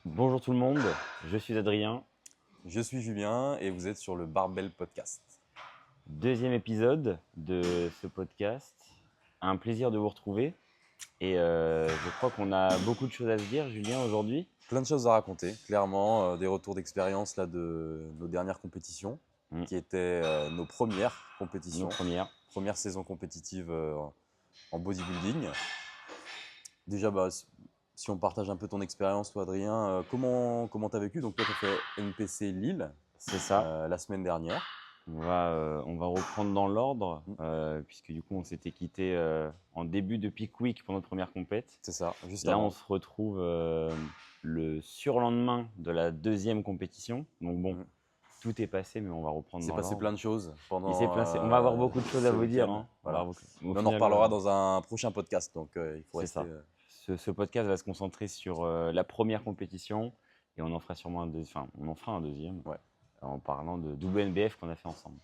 Bonjour tout le monde, je suis Adrien. Je suis Julien et vous êtes sur le Barbell Podcast. Deuxième épisode de ce podcast. Un plaisir de vous retrouver. Et je crois qu'on a beaucoup de choses à se dire, Julien, aujourd'hui. Plein de choses à raconter, clairement, des retours d'expérience là de nos dernières compétitions, Mm. qui étaient nos premières Nos compétitions, premières. première saison compétitive en bodybuilding. Déjà, si on partage un peu ton expérience, toi Adrien, comment t'as vécu? Donc toi, tu as fait NPC Lille C'est ça. la semaine dernière. On va reprendre dans l'ordre, Mm. puisque du coup on s'était quitté en début de Peak Week pour notre première compète. C'est ça, juste Là on avant. se retrouve le surlendemain de la deuxième compétition. Donc bon, Mm. tout est passé, mais on va reprendre Il s'est dans passé l'ordre. plein de choses Il s'est pendant passé. On va avoir beaucoup de choses ce à vous dire, week-end. hein. Voilà. Au Mais on en final, reparlera dans un prochain podcast, donc il faut c'est rester. ça. Ce podcast va se concentrer sur la première compétition et on en fera sûrement on en fera un deuxième Ouais. en parlant de WNBF qu'on a fait ensemble.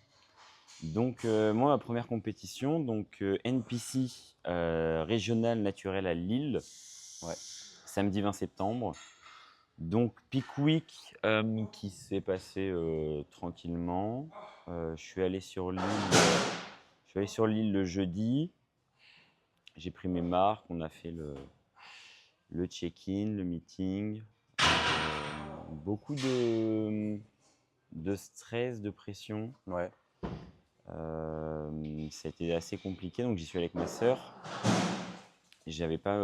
Donc moi, ma première compétition, donc NPC régional naturel à Lille, Ouais. samedi 20 septembre. Donc Peak Week qui s'est passé tranquillement. Je suis allé sur l'île le jeudi. J'ai pris mes marques, on a fait le check-in, le meeting. Beaucoup de stress, de pression. Ouais. Ça a été assez compliqué, donc j'y suis allé avec ma sœur. J'avais pas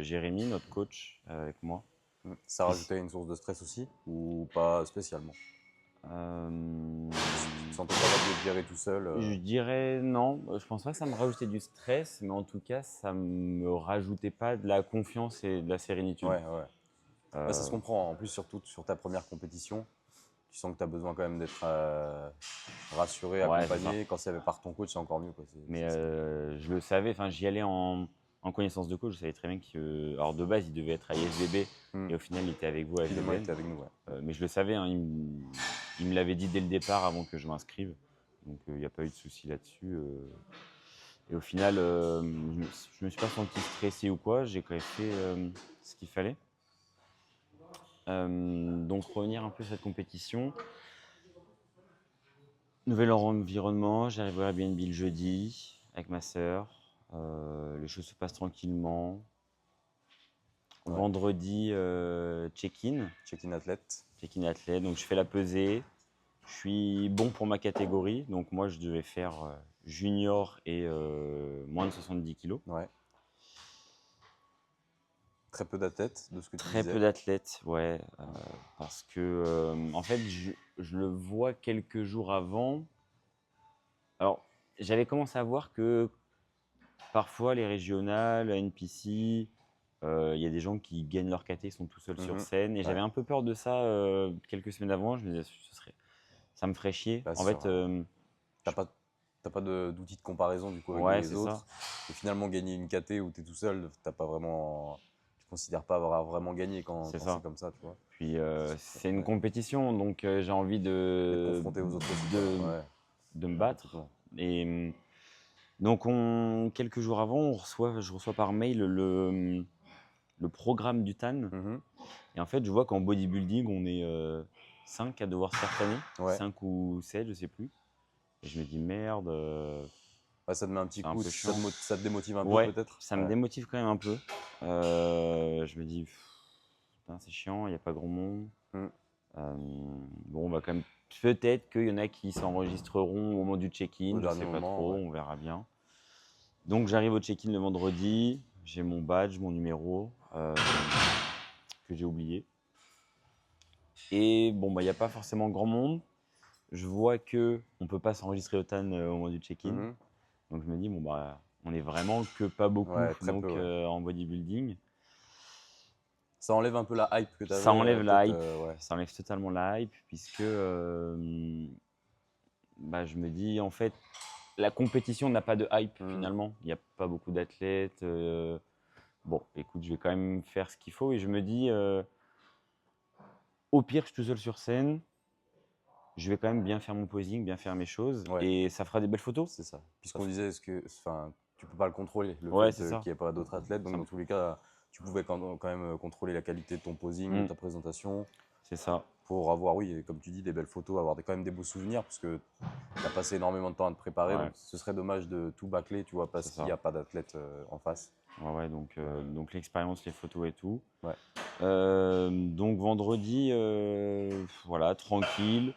Jérémy, notre coach, avec moi. Ça rajoutait une source de stress aussi ou pas spécialement? Euh, Tu te sentais capable de le gérer tout seul Je dirais non. Je pense pas que ça me rajoutait du stress, mais en tout cas, ça me rajoutait pas de la confiance et de la sérénitude. Ouais, ouais. Ouais, ça se comprend. En plus, surtout sur ta première compétition, tu sens que tu as besoin quand même d'être rassuré, Ouais, c'est ça. accompagné. Quand c'est par ton coach, c'est encore mieux, quoi. Mais je le savais, enfin, j'y allais en connaissance de coach. Je savais très bien que, alors de base, il devait être à IFBB et au final, il était avec vous à Finalement, il FBB. était avec nous. Ouais. Mais je le savais, hein, il me l'avait dit dès le départ avant que je m'inscrive. Donc il n'y a pas eu de souci là-dessus. Et au final, je me suis pas senti stressé ou quoi. J'ai quand même fait ce qu'il fallait. Donc revenir un peu sur cette compétition. Nouvel environnement, j'arrive au Airbnb le jeudi avec ma sœur. Les choses se passent tranquillement. Ouais. Vendredi, check-in. Check-in athlète. Check-in athlète. Donc je fais la pesée. Je suis bon pour ma catégorie. Donc moi, je devais faire junior et moins de 70 kilos. Ouais. Très peu d'athlètes, de ce que tu Très disais. peu d'athlètes, ouais. Parce que, en fait, je le vois quelques jours avant. Alors, j'avais commencé à voir que parfois, les régionales, la NPC, il y a des gens qui gagnent leur KT, sont tout seuls sur scène. Et j'avais un peu peur de ça quelques semaines avant. Je me disais, ça me ferait chier. Bah, En fait, t'as pas d'outil de comparaison du coup avec ouais, les c'est autres. ça. Et finalement, gagner une KT où tu es tout seul, t'as pas vraiment, tu considères pas avoir vraiment gagné quand C'est ça. c'est comme ça, tu vois. Puis, c'est une Ouais. compétition, donc j'ai envie D'être confronté aux autres aussi, quoi. Ouais. de me battre. Effectivement. Et donc, quelques jours avant, je reçois par mail le programme du TAN. Mhm. Et en fait, je vois qu'en bodybuilding, on est 5 à devoir se faire tanner. Ouais. 5 ou 7, je sais plus. Et je me dis, merde, Ouais, ça te met un petit c'est un coup, peu chiant. ça te démotive un peu Ouais, peut-être. ça me Ouais. démotive quand même un peu. Je me dis, putain, c'est chiant, il n'y a pas grand monde. Mm. Bon, on va quand même. Peut-être qu'il y en a qui s'enregistreront au moment du check-in, Au je ne dernier sais pas moment, trop, ouais. on verra bien. Donc j'arrive au check-in le vendredi, j'ai mon badge, mon numéro, que j'ai oublié. Et bon, bah, il n'y a pas forcément grand monde. Je vois que on peut pas s'enregistrer au TAN au moment du check-in. Mhm. Donc je me dis, bon, bah, on est vraiment que pas beaucoup Ouais, très donc, peu, ouais. en bodybuilding. Ça enlève un peu la hype que tu Ça avais, enlève la hype, ouais. ça enlève totalement la hype, puisque bah, je me dis, en fait, la compétition n'a pas de hype finalement. Il n'y a pas beaucoup d'athlètes. Bon, écoute, je vais quand même faire ce qu'il faut. Et je me dis, au pire, je suis tout seul sur scène. Je vais quand même bien faire mon posing, bien faire mes choses. Ouais. Et ça fera des belles photos. C'est ça. Puisqu'on disait, enfin, tu peux pas le contrôler, le Ouais, fait c'est ça. qu'il n'y ait pas d'autres athlètes. Donc, Ça me- dans tous les cas, tu pouvais quand même contrôler la qualité de ton posing, de ta présentation, C'est ça. pour avoir, oui, comme tu dis, des belles photos, avoir quand même des beaux souvenirs, parce que tu as passé énormément de temps à te préparer, Ouais. donc ce serait dommage de tout bâcler, tu vois, parce C'est qu'il ça. n'y a pas d'athlète en face. Ouais, donc l'expérience, les photos et tout. Ouais. Donc vendredi, voilà, tranquille.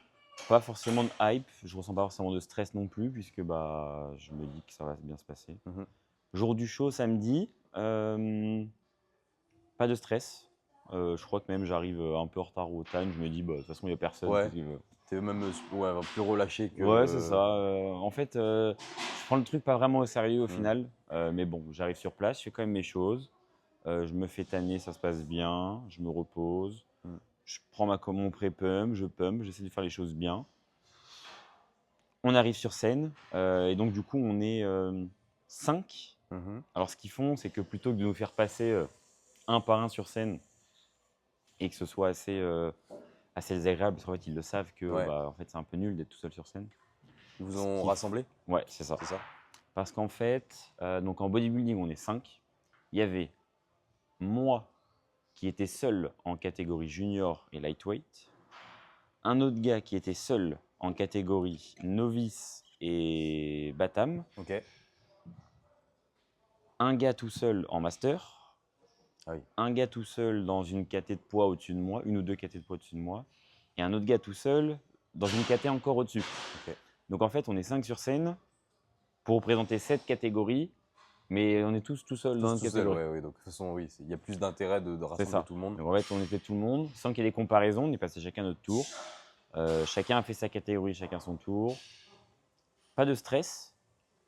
Pas forcément de hype. Je ressens pas forcément de stress non plus, puisque bah, je me dis que ça va bien se passer. Mhm. Jour du show, samedi, pas de stress. Je crois que même j'arrive un peu en retard au time. Je me dis, bah, de toute façon, il n'y a personne. Ouais. Tu es même plus relâché que. Ouais, c'est ça. En fait, je prends le truc pas vraiment au sérieux au final. Mais bon, j'arrive sur place, je fais quand même mes choses. Je me fais tanner, ça se passe bien. Je me repose. Je prends mon pré-pump, je pump, j'essaie de faire les choses bien. On arrive sur scène. Et donc, du coup, on est 5. Mhm. Alors, ce qu'ils font, c'est que plutôt que de nous faire passer un par un sur scène et que ce soit assez désagréable, parce qu'en fait, ils le savent que Ouais. bah, en fait, c'est un peu nul d'être tout seul sur scène. Ils vous ont rassemblé, Ouais, c'est ça. c'est ça? Parce qu'en fait, donc en bodybuilding, on est 5. Il y avait moi qui était seul en catégorie junior et lightweight. Un autre gars qui était seul en catégorie novice et Batam. Ok. Un gars tout seul en master. Ah oui. Un gars tout seul dans une caté de poids au-dessus de moi, une ou deux catés de poids au-dessus de moi. Et un autre gars tout seul dans une caté encore au-dessus. Ok. Donc en fait, on est 5 sur scène pour représenter 7 catégories. Mais on est tous tout seuls dans Tous notre tout seul, catégorie. ouais, donc de toute façon, oui, il y a plus d'intérêt de C'est rassembler ça. tout le monde. Donc, en fait, on était tout le monde, sans qu'il y ait des comparaisons, on est passé chacun notre tour. Chacun a fait sa catégorie, chacun son tour. Pas de stress.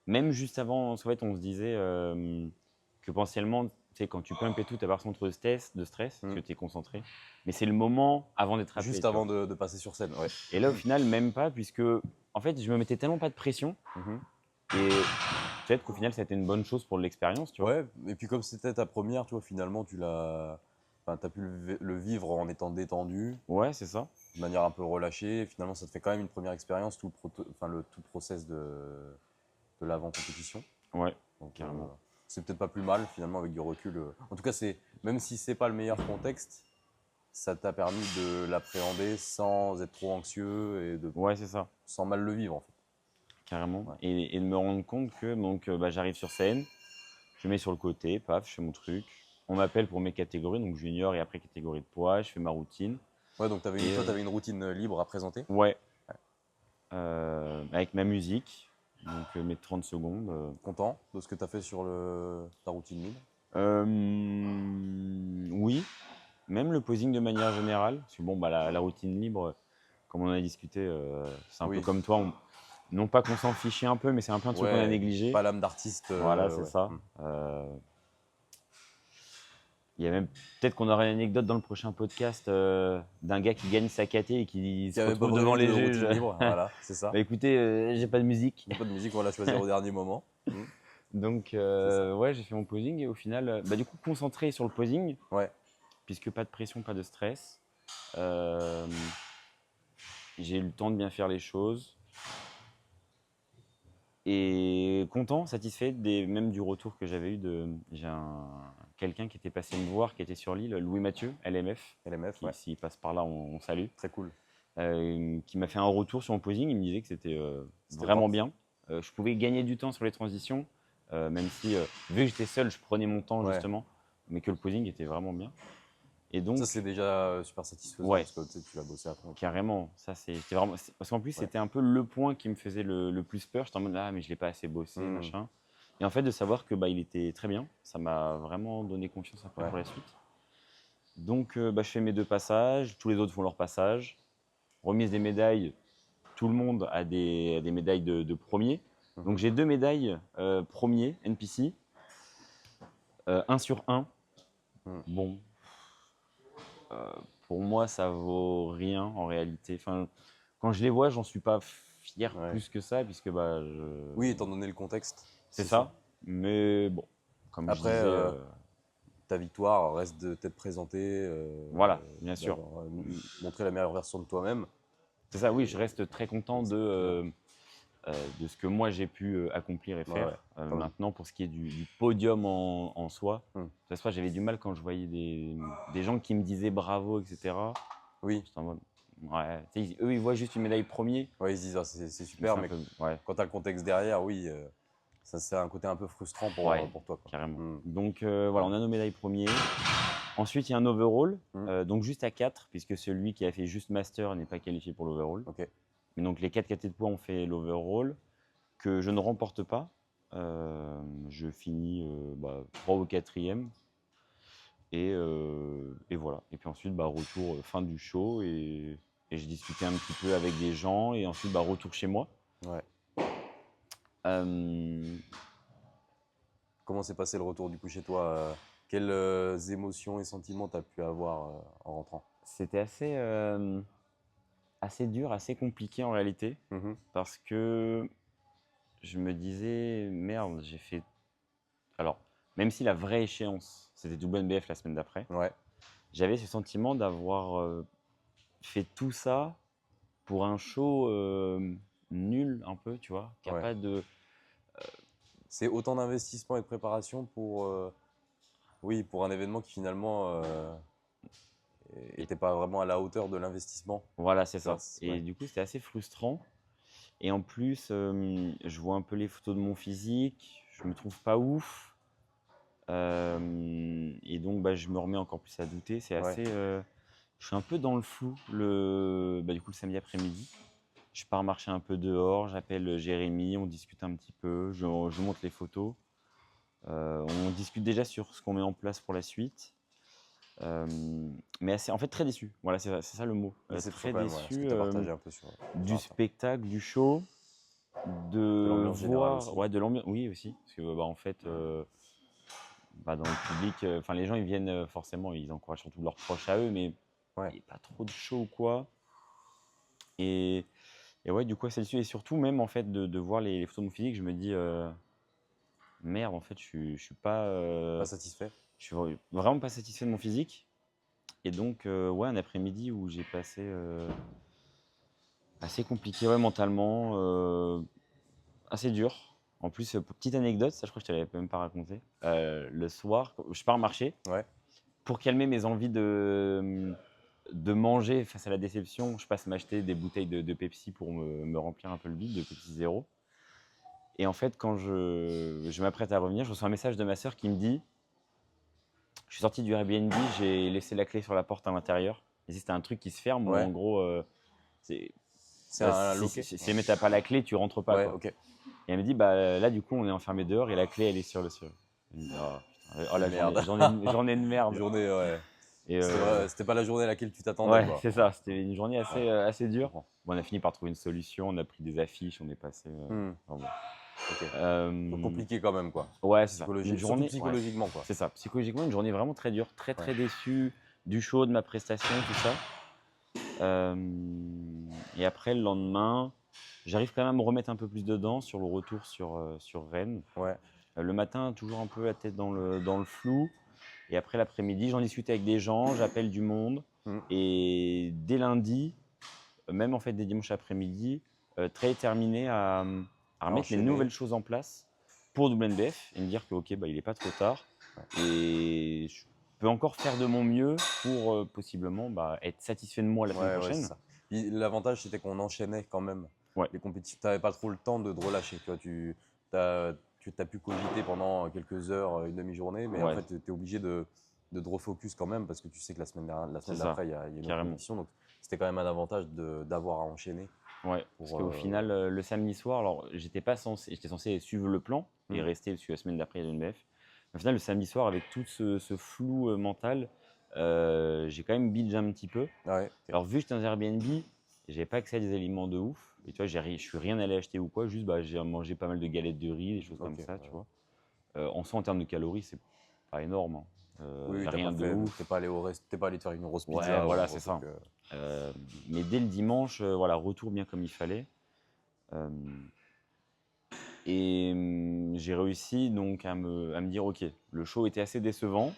Même juste avant, en fait, on se disait que potentiellement, tu sais, quand tu pumpes et tout, tu n'as pas ressenti de stress, parce que tu es concentré. Mais c'est le moment avant d'être appelé. Juste tu avant vois. de passer sur scène, ouais. Et là, au final, même pas, puisque en fait, je me mettais tellement pas de pression. Et peut-être qu'au final, ça a été une bonne chose pour l'expérience, tu vois. Ouais, et puis comme c'était ta première, tu vois, finalement, t'as pu le vivre en étant détendu, Ouais, c'est ça. de manière un peu relâchée. Finalement, ça te fait quand même une première expérience, tout le process de l'avant-compétition. Ouais, Donc, carrément. c'est peut-être pas plus mal, finalement, avec du recul. En tout cas, même si c'est pas le meilleur contexte, ça t'a permis de l'appréhender sans être trop anxieux et Ouais, c'est ça. sans mal le vivre, en fait. Carrément. Ouais. Et de me rendre compte que donc, bah, j'arrive sur scène, je mets sur le côté, paf, je fais mon truc. On m'appelle pour mes catégories, donc junior et après catégorie de poids, je fais ma routine. Ouais, donc toi, tu avais une routine libre à présenter. Ouais. Avec ma musique, donc mes 30 secondes. Content de ce que tu as fait sur ta routine libre. Oui, même le posing de manière générale. Parce que bon, bah, la routine libre, comme on a discuté, c'est un peu comme toi. Non pas qu'on s'en fichait un peu, mais c'est un peu un truc qu'on a négligé. Pas l'âme d'artiste. Voilà, c'est ça. Il y a même peut-être qu'on aura une anecdote dans le prochain podcast d'un gars qui gagne sa caté et qui se retrouve devant les juges. Libre, voilà, c'est ça. Bah écoutez, j'ai pas de musique. Pas de musique, on va la choisir au dernier moment. Donc ouais, j'ai fait mon posing et au final, bah, du coup concentré sur le posing, puisque pas de pression, pas de stress. J'ai eu le temps de bien faire les choses. Et content, satisfait même du retour que j'avais eu j'ai quelqu'un qui était passé me voir, qui était sur l'île, Louis Mathieu, LMF, qui s'il passe par là, on salue. Très cool. Qui m'a fait un retour sur mon posing, il me disait que c'était vraiment bien. Je pouvais gagner du temps sur les transitions, même si vu que j'étais seul, je prenais mon temps justement, mais que le posing était vraiment bien. Et donc, ça c'est déjà super satisfaisant parce que tu l'as bossé à fond. Carrément, ça c'était vraiment parce qu'en plus c'était un peu le point qui me faisait le plus peur. J'étais en mode mais je l'ai pas assez bossé machin. Et en fait de savoir que il était très bien, ça m'a vraiment donné confiance après pour la suite. Donc je fais mes 2 passages, tous les autres font leur passage. Remise des médailles, tout le monde a des médailles de premier. Donc j'ai 2 médailles premier NPC, 1 sur 1. Bon. Pour moi, ça vaut rien en réalité. Enfin, quand je les vois, j'en suis pas fier plus que ça, puisque oui, étant donné le contexte. C'est ça. Mais bon, comme après, je disais, ta victoire reste de t'être présenté. Voilà, bien sûr. Montrer la meilleure version de toi-même. C'est ça, oui, je reste très content de de ce que moi j'ai pu accomplir et Ouais, faire. ouais, quand même. Maintenant, pour ce qui est du podium en soi, Hmm. de toute façon, j'avais du mal quand je voyais des gens qui me disaient bravo, etc. Oui, J'étais en mode, ouais, tu sais, eux, ils voient juste une médaille premier. ouais, ils se disent ah, c'est Mais super, c'est un mais peu, ouais, quand tu as le contexte derrière, oui, ça c'est un côté un peu frustrant ouais, pour toi, quoi. carrément. Hmm. Donc voilà, on a nos médailles premiers. Ensuite, il y a un overall, Hmm. donc juste à 4, puisque celui qui a fait juste master n'est pas qualifié pour l'overall. Ok. Mais donc les 4 catés de poids ont fait l'overall, que je ne remporte pas. Je finis 3 ou 4e. Et voilà. Et puis ensuite, retour fin du show et j'ai discuté un petit peu avec des gens et ensuite retour chez moi. Ouais. Euh, Comment s'est passé le retour du coup chez toi? Quelles émotions et sentiments tu as pu avoir en rentrant? C'était assez dur, assez compliqué en réalité Mhm. parce que je me disais merde, j'ai fait. Alors, même si la vraie échéance c'était WNBF la semaine d'après, Ouais. j'avais ce sentiment d'avoir fait tout ça pour un show nul un peu, tu vois, qui a Ouais. pas de. C'est autant d'investissement et de préparation pour, oui, pour un événement qui finalement n'était pas vraiment à la hauteur de l'investissement. Voilà, c'est Tu vois, ça. Et ouais. du coup, c'était assez frustrant. Et en plus, je vois un peu les photos de mon physique, je me trouve pas ouf. Et donc, je me remets encore plus à douter. C'est Ouais. assez. Je suis un peu dans le flou du coup, le samedi après-midi. Je pars marcher un peu dehors, j'appelle Jérémy, on discute un petit peu, je montre les photos. On discute déjà sur ce qu'on met en place pour la suite. Mais en fait, très déçu. Voilà, c'est ça le mot. Déception Très quand même, ouais. Est-ce que déçu tu as partagé un peu sur du Insta? spectacle, du show, De de l'ambiance générale voir, aussi. ouais, de l'ambiance, oui aussi, parce que en fait, dans le public, enfin les gens ils viennent forcément, ils encouragent surtout leurs proches à eux, mais Ouais. il n'y a pas trop de show ou quoi. Et, et ouais, du coup, c'est déçu. Et surtout, même en fait, de voir les photos de mon physique, je me dis, merde, en fait, je suis pas, Pas satisfait? je suis vraiment pas satisfait de mon physique. Et donc, ouais, un après-midi où j'ai passé assez compliqué, ouais, mentalement, assez dur. En plus, petite anecdote, ça je crois que je te l'avais même pas raconté. Le soir, je pars marcher Ouais. pour calmer mes envies de manger face à la déception. Je passe m'acheter des bouteilles de Pepsi pour me remplir un peu le bide de Pepsi Zéro. Et en fait, quand je m'apprête à revenir, je reçois un message de ma sœur qui me dit: je suis sorti du Airbnb, j'ai laissé la clé sur la porte à l'intérieur. Et c'était un truc qui se ferme où en Ouais. gros, c'est C'est un loquet? si jamais t'as pas la clé, tu rentres pas, Ouais, quoi. ok. Et elle me dit, là du coup on est enfermé dehors et la clé elle est sur le sol. Elle me dit, oh, putain, oh la Merde. journée de merde. Journée, ouais. Et C'était pas la journée à laquelle tu t'attendais, ouais, quoi. c'est ça, c'était une journée assez, Ouais, assez je dure. comprends. Bon, on a fini par trouver une solution, on a pris des affiches, on est passé. Hmm. Enfin bon. Ok. Donc Euh, compliqué quand même, quoi. ouais, c'est ça. Une Surtout journée, ouais, psychologiquement, quoi. c'est ça. Psychologiquement, une journée vraiment très dure, très Ouais. très déçu du show, de ma prestation, tout ça. Et après, le lendemain, j'arrive quand même à me remettre un peu plus dedans sur le retour sur Rennes. Ouais. Le matin, toujours un peu la tête dans le flou. Et après l'après-midi, j'en discute avec des gens, j'appelle du monde. Hmm. Et dès lundi, même en fait dès dimanche après-midi, très déterminé à remettre les Enchaîner. nouvelles choses en place pour WNBF et me dire que ok, il n'est pas trop tard. Et je peux encore faire de mon mieux pour possiblement être satisfait de moi la semaine Ouais, c'est prochaine. ça. Puis l'avantage, c'était qu'on enchaînait quand même Ouais. les compétitions. Tu n'avais pas trop le temps de te relâcher. Tu vois, tu as pu cogiter pendant quelques heures, une demi-journée, mais en Ouais. fait, tu es obligé de te refocus quand même parce que tu sais que la semaine C'est ça, d'après, il y a une autre carrément. compétition. Donc, c'était quand même un avantage d'avoir à enchaîner. Ouais, parce qu'au final, le samedi soir, alors j'étais censé suivre le plan et rester sur la semaine d'après à l'UNBF. Au final, le samedi soir, avec tout ce flou mental, j'ai quand même binge un petit peu. Ouais. Alors, vu que j'étais dans un Airbnb, j'avais pas accès à des aliments de ouf. Et tu vois, je suis rien allé acheter ou quoi. Juste, j'ai mangé pas mal de galettes de riz, des choses comme Ok, ça, ouais. tu vois. En soi, en termes de calories, c'est pas énorme, hein. Oui, t'as Rien pas de fait, ouf. t'es pas allé t'es pas allé te faire une grosse Ouais, pizza ou un voilà, gros c'est ça. truc, Mais dès le dimanche, voilà, retour bien comme il fallait. Euh, et j'ai réussi donc à me dire, ok, le show était assez décevant.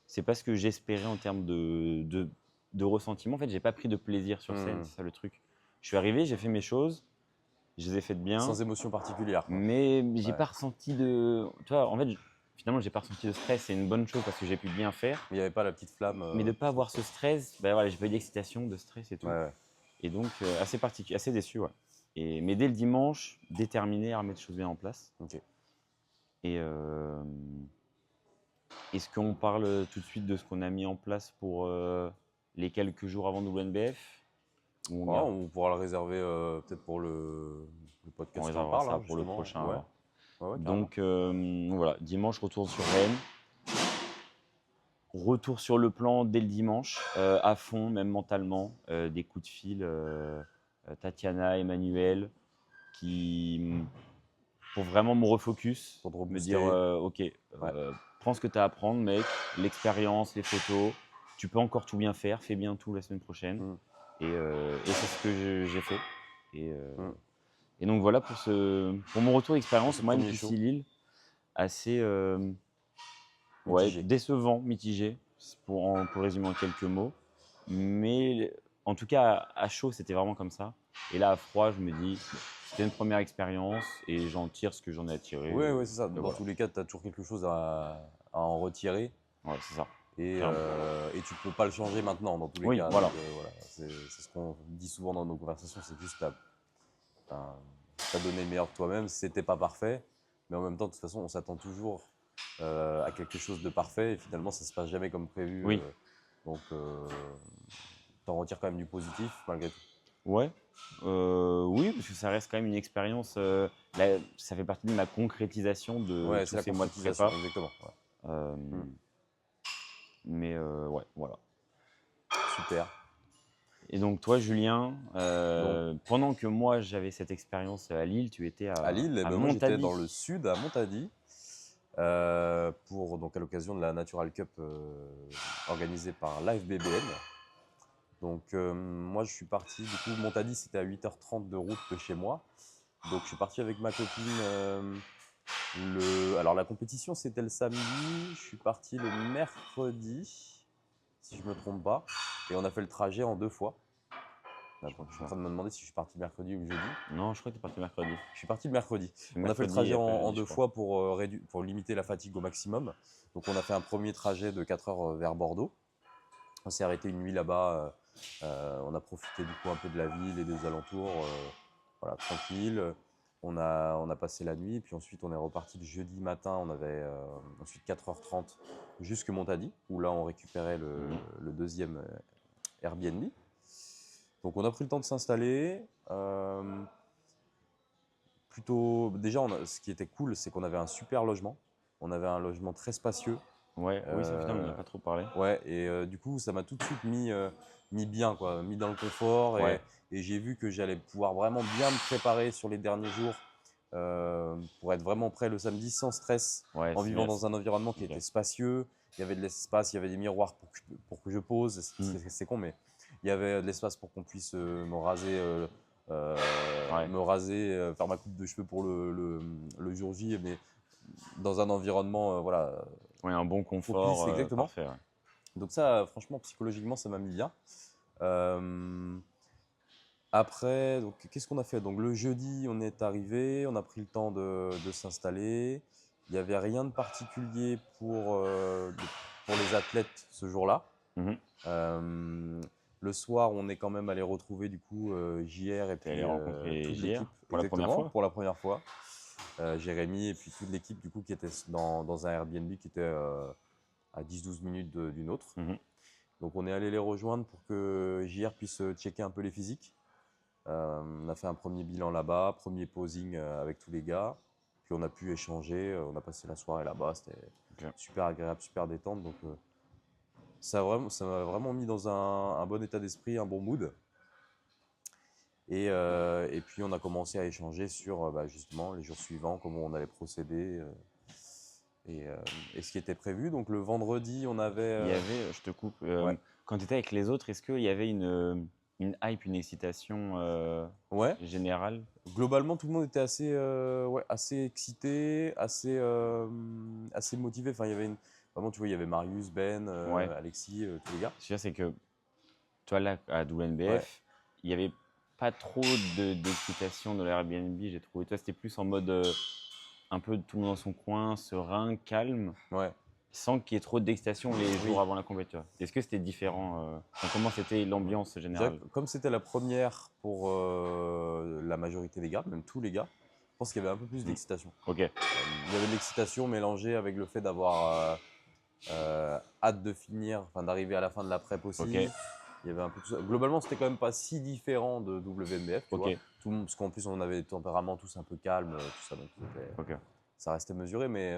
C'est pas ce que j'espérais en termes de ressentiment. En fait, j'ai pas pris de plaisir sur scène, c'est ça le truc. Je suis arrivé, j'ai fait mes choses. je les ai faites bien, Sans émotion particulière, quoi. mais j'ai Ouais. pas ressenti de. Tu vois, en fait, finalement, j'ai pas ressenti de stress. C'est une bonne chose parce que j'ai pu bien faire. Mais il n'y avait pas la petite flamme Mais de pas sur le avoir ce front. stress, bah voilà, j'ai pas eu d'excitation, de stress et Ouais, tout. ouais. Et donc, assez particulier, assez déçu, ouais. Mais dès le dimanche, déterminé à remettre les choses bien en place. Ok. Et est-ce qu'on parle tout de suite de ce qu'on a mis en place pour les quelques jours avant WNBF ou on Ouais, garde? on pourra le réserver peut-être pour le On podcast qui en réservera parle, ça hein, pour le justement. prochain Ouais, alors. ouais, ouais, carrément. Donc voilà, dimanche, retour sur Rennes. Retour sur le plan dès le dimanche, à fond, même mentalement. Des coups de fil, Tatiana, Emmanuel, pour vraiment me refocus, Pour te me dire rebooster. ok, Ouais. prends ce que tu as à apprendre, mec, l'expérience, les photos, tu peux encore tout bien faire, fais bien tout la semaine prochaine. Mm, Et c'est ce que j'ai fait. Et, mm. et donc voilà pour mon retour Pour ce d'expérience, moi, premier NPC show, Lille, assez ouais, mitigé. décevant, mitigé, pour résumer en quelques mots. Mais en tout cas, à chaud, c'était vraiment comme ça. Et là, à froid, je me dis, c'était une première expérience et j'en tire ce que j'en ai à tirer. Ouais, ouais, c'est ça. Et Dans voilà. tous les cas, tu as toujours quelque chose à en retirer Ouais, c'est ça. et, Clairement. euh, et tu peux pas le changer maintenant, dans tous les Oui, cas. voilà. Donc, voilà. C'est ce qu'on dit souvent dans nos conversations, c'est juste t'as donné le meilleur de toi-même. C'était pas parfait, mais en même temps, de toute façon, on s'attend toujours à quelque chose de parfait et finalement, ça se passe jamais comme prévu. Oui, Donc, t'en retires quand même du positif malgré tout. ouais. Oui, parce que ça reste quand même une expérience. Ça fait partie de ma concrétisation de Ouais, c'est tous la ces mois de concrétisation, prépa. exactement. Ouais. Euh, Hmm. mais ouais, voilà. Super. Et donc toi, Julien, Donc, pendant que moi j'avais cette expérience à Lille, tu étais à Lille, eh à ben, moi j'étais dans Montady. le sud, à Montady, pour, donc, à l'occasion de la Natural Cup organisée par l'AFBBN. Donc, moi je suis parti, du coup, Montady c'était à 8h30 de route de chez moi. Donc, je suis parti avec ma copine. Alors, la compétition c'était le samedi, je suis parti le mercredi, si je ne me trompe pas, et on a fait le trajet en 2 fois. Attends, je suis en train de me demander si je suis parti mercredi ou jeudi. Non, je crois que tu es parti mercredi. Je suis parti le mercredi. Le On a fait le mercredi et trajet en, après en jeudi, je deux crois. fois pour limiter la fatigue au maximum. Donc on a fait un premier trajet de 4 heures vers Bordeaux. On s'est arrêté une nuit là-bas. On a profité du coup un peu de la ville et des alentours. Voilà, tranquille. On a passé la nuit. Puis ensuite on est reparti le jeudi matin. On avait ensuite 4h30 jusque Montady, où là on récupérait le deuxième Airbnb. Donc on a pris le temps de s'installer. Déjà, ce qui était cool, c'est qu'on avait un super logement. On avait un logement très spacieux. Ouais, oui, ça finalement, on Euh, n'a pas trop parlé. ouais, et du coup, ça m'a tout de suite mis bien, quoi, mis dans le confort. Ouais, Et j'ai vu que j'allais pouvoir vraiment bien me préparer sur les derniers jours pour être vraiment prêt le samedi sans stress, ouais, en c'est vivant bien. dans un environnement qui Ok. était spacieux. Il y avait de l'espace, il y avait des miroirs pour que je pose. Hmm. C'est con, mais il y avait de l'espace pour qu'on puisse me raser. Ouais, Faire ma coupe de cheveux pour le jour J, mais dans un environnement voilà, ouais, un bon confort, propice, exactement. parfait. Ouais. Donc ça, franchement, psychologiquement, ça m'a mis bien. Euh, Après, donc, qu'est-ce qu'on a fait? Donc le jeudi, on est arrivé, on a pris le temps de s'installer. Il n'y avait rien de particulier pour les athlètes ce jour-là. Mhm. Euh, le soir, on est quand même allé retrouver du coup JR et T'es allé puis rencontrer toute JR l'équipe, pour la première exactement, fois? pour la première fois. Jérémy et puis toute l'équipe du coup qui était dans un Airbnb qui était à 10-12 minutes d'une autre. Mhm. Donc on est allé les rejoindre pour que JR puisse checker un peu les physiques. On a fait un premier bilan là-bas, premier posing avec tous les gars. Puis on a pu échanger, on a passé la soirée là-bas, c'était Ok. super agréable, super détente. Donc ça m'a vraiment mis dans un bon état d'esprit, un bon mood. Et puis on a commencé à échanger sur bah, justement les jours suivants, comment on allait procéder et ce qui était prévu. Donc le vendredi, on avait. Il y avait, je te coupe, Ouais. quand tu étais avec les autres, est-ce qu'il y avait une hype, une excitation Ouais. générale? Globalement, tout le monde était assez excité, assez motivé. Enfin, il y avait vraiment, tu vois, il y avait Marius, Ben, Ouais. Alexis, tous les gars. Ce que je veux dire, c'est que toi, là, à Ouais. WNBF, il y avait pas trop d'excitation dans l'Airbnb, j'ai trouvé. Toi, c'était plus en mode un peu tout le monde dans son coin, serein, calme, Ouais. sans qu'il y ait trop d'excitation les Oui. jours avant la compétition. Est-ce que c'était différent enfin, comment c'était l'ambiance Je dirais générale? que comme c'était la première pour la majorité des gars, même tous les gars, je pense qu'il y avait un peu plus Mm. d'excitation. Ok, Il y avait de l'excitation mélangée avec le fait d'avoir hâte de finir, enfin d'arriver à la fin de la prep aussi. ok, Il y avait un peu tout ça. Globalement, c'était quand même pas si différent de WNBF, tu ok, vois. Tout le monde, parce qu'en plus, on avait des tempéraments tous un peu calmes, tout ça, donc ok, ça restait mesuré, mais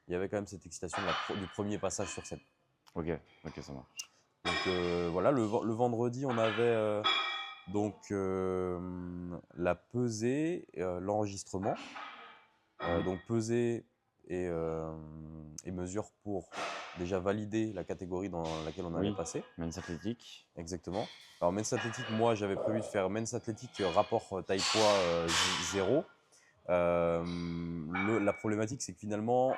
il y avait quand même cette excitation du premier passage sur scène. ok, ok, ça marche. Donc voilà, le vendredi, on avait donc la pesée, l'enregistrement. Donc pesée et mesure pour déjà valider la catégorie dans laquelle on allait Oui, passer. men's athlétique. Exactement. Alors men's athlétique, moi j'avais prévu de faire men's athlétique rapport taille-poids 0. La problématique c'est que finalement,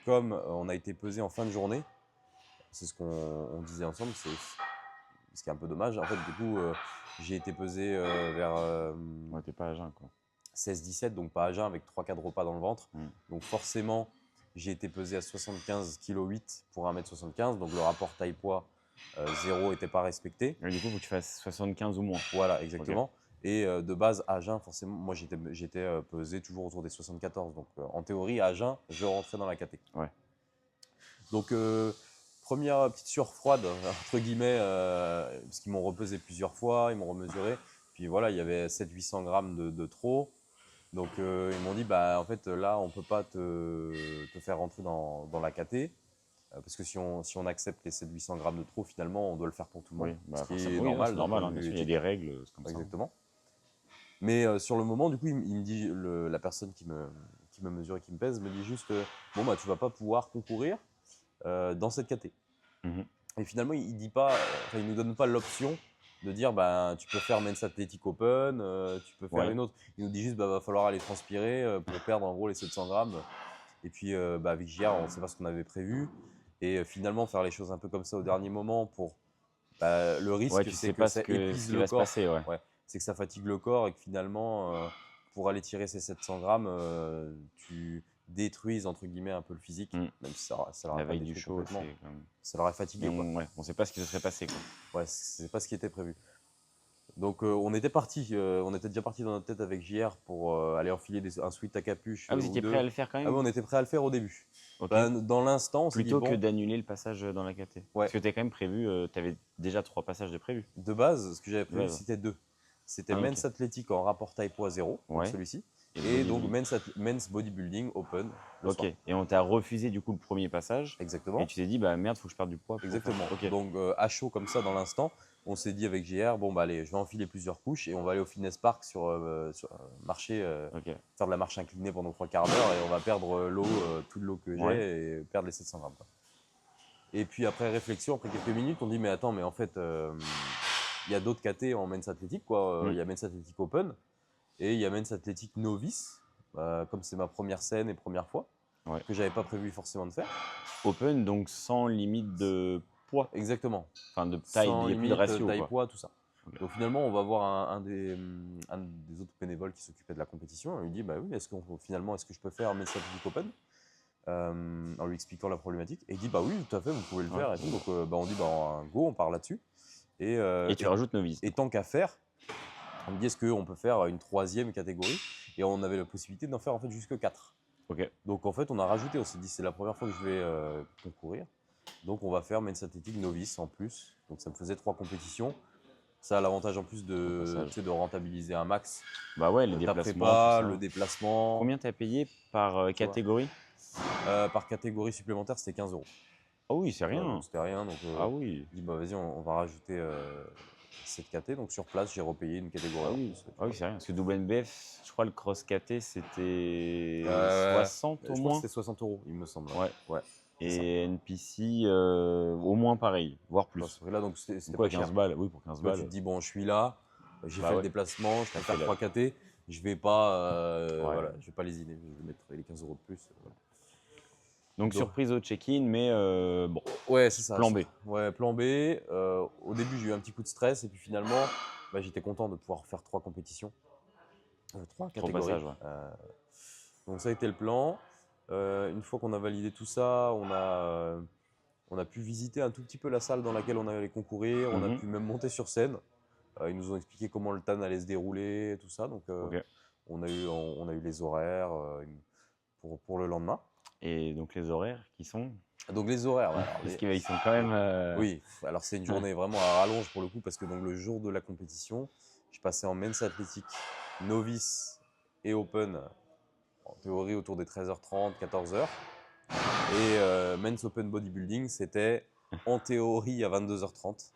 comme on a été pesé en fin de journée, c'est ce qu'on disait ensemble, c'est ce qui est un peu dommage. En fait, du coup, j'ai été pesé vers Ouais, t'es pas à jeun, quoi. 16-17, donc pas à jeun, avec 3-4 repas dans le ventre. Mm. Donc forcément, j'ai été pesé à 75,8 kg pour 1m75, donc le rapport taille-poids 0 n'était pas respecté. Et du coup, il faut que tu fasses 75 ou moins. Voilà, exactement. Et de base, à jeun, forcément, moi j'étais pesé toujours autour des 74. Donc en théorie, à jeun, je rentrais dans la caté. Ouais. Donc première petite sueur froide, entre guillemets, parce qu'ils m'ont repesé plusieurs fois, ils m'ont remesuré. Puis voilà, il y avait 700-800 grammes de trop. Donc ils m'ont dit, bah, en fait là, on ne peut pas te faire rentrer dans la KT. Parce que si on accepte les 700-800 grammes de trop, finalement, on doit le faire pour tout le monde. Oui, bah, ce qui forcément, est oui, normal. c'est d'un normal, point hein, de bien vue sûr, il y a éthique. des règles, c'est comme ça. Exactement. Mais sur le moment, du coup, il me dit, la personne qui me mesure et qui me pèse me dit juste, bon, bah, tu vas pas pouvoir concourir dans cette KT. Mhm. Et finalement, il dit pas, il nous donne pas l'option de dire, bah, tu peux faire Men's Athletic Open, tu peux faire Ouais. une autre. Il nous dit juste, bah, va falloir aller transpirer pour perdre en gros les 700 grammes. Et puis, bah, avec JR, on ne sait pas ce qu'on avait prévu. Et finalement, faire les choses un peu comme ça au dernier moment pour le risque, Ouais, tu c'est sais que pas ça ce épuise qui le va se corps. passer, ouais. Ouais, c'est que ça fatigue le corps et que finalement, pour aller tirer ces 700 grammes, tu détruises entre guillemets un peu le physique, Mm. même si ça leur La a pas veille du détruit show, complètement. c'est quand même. Ça leur a fatigué, Mais quoi. ouais, on sait pas ce qui se serait passé, quoi. Ouais, c'est pas ce qui était prévu. Donc on était parti, on était déjà parti dans notre tête avec JR pour aller enfiler un sweat à capuche Ah, vous ou étiez prêt deux. à le faire quand Ah oui, même? on était prêt à le faire au début. Ok. Dans l'instant, on s'est dit Plutôt que bon, d'annuler le passage dans la KT. ouais, Parce que t'as quand même prévu, t'avais déjà 3 passages de prévu. de base, ce que j'avais De prévu, base. c'était 2. C'était Ah, ok. Men's Athletic en rapport taille-poids 0, donc Ouais. celui-ci, Et et donc bodybuilding. Men's Bodybuilding Open le Ok. soir. Et on t'a refusé du coup le premier passage. Exactement. Et tu t'es dit, bah merde, faut que je perde du poids. Pour Exactement. faire- Ok. Donc à chaud comme ça dans l'instant, on s'est dit avec JR, bon bah allez, je vais enfiler plusieurs couches et on va aller au fitness park marcher, Ok. faire de la marche inclinée pendant 3 quarts d'heure et on va perdre toute l'eau que j'ai Ouais. et perdre les 700 grammes, quoi. Et puis après réflexion, après quelques minutes, on dit mais attends, mais en fait, il y a d'autres KT en Men's Athletic, quoi. Il y a Men's Athletic Open et il y a Men's Athletic Novice, comme c'est ma première scène et première fois, Ouais. que j'avais pas prévu forcément de faire. Open, donc sans limite de poids. Exactement. Enfin, de taille, Sans il n'y a plus de limite, ratio, taille, quoi. poids, tout ça. Ok. Donc finalement, on va voir un des autres bénévoles qui s'occupait de la compétition. On lui dit, bah oui, est-ce que je peux faire Men's Athletic Open en lui expliquant la problématique. Et il dit, bah oui, tout à fait, vous pouvez le faire. Ouais. Et tout. Donc on dit, bah go, on part là-dessus. Et tu rajoutes novice. Et tant qu'à faire, on me dit, est-ce qu'on peut faire une 3e catégorie? Et on avait la possibilité d'en faire en fait jusque 4. Ok. Donc en fait, on a rajouté, on s'est dit, c'est la première fois que je vais concourir. Donc on va faire Men's Athletic Novice en plus. Donc ça me faisait 3 compétitions. Ça a l'avantage en plus de rentabiliser un max. Bah ouais, les Ta déplacements, prépa, tout ça. le déplacement. Combien t'as payé par catégorie? Par catégorie supplémentaire, c'était 15 euros. Ah oui, c'est rien. Donc c'était rien. Donc Ah oui. je dis, bah vas-y, on va rajouter cette KT. Donc sur place, j'ai repayé une catégorie Ah en oui, plus. ah oui c'est rien. Parce que WNBF, je crois le cross KT, c'était Euh, 60 Je au crois que moins. c'était 60 euros, il me semble. Ouais. c'est ça. Et NPC, au moins pareil, voire Enfin, plus. là, donc c'était Donc ouais, pas 15 cher. balles. Oui, pour 15 Toi, tu balles. te dis, bon, je suis là, j'ai Bah fait le ouais. déplacement, je peux T'as faire fait 3 KT, je vais pas, Ouais. voilà, je vais pas lésiner, je vais mettre les 15 euros de plus. Voilà. Donc surprise au check-in, mais bon, Ouais, c'est ça. plan B. Ouais, plan B. Au début, j'ai eu un petit coup de stress et puis finalement, j'étais content de pouvoir faire 3 compétitions, 3 Trop catégories. passage, ouais. Donc ça a été le plan. Une fois qu'on a validé tout ça, on a pu visiter un tout petit peu la salle dans laquelle on allait concourir. On a Mhm. pu même monter sur scène. Ils nous ont expliqué comment le TAN allait se dérouler, tout ça. Donc Ok. on a eu les horaires pour le lendemain. Et donc les horaires qui sont. Donc les horaires, ouais, Parce qu'ils sont quand même. oui, alors c'est une journée vraiment à rallonge pour le coup, parce que donc le jour de la compétition, je passais en men's athlétique, novice et open, en théorie autour des 13h30, 14h. Et men's open bodybuilding, c'était en théorie à 22h30.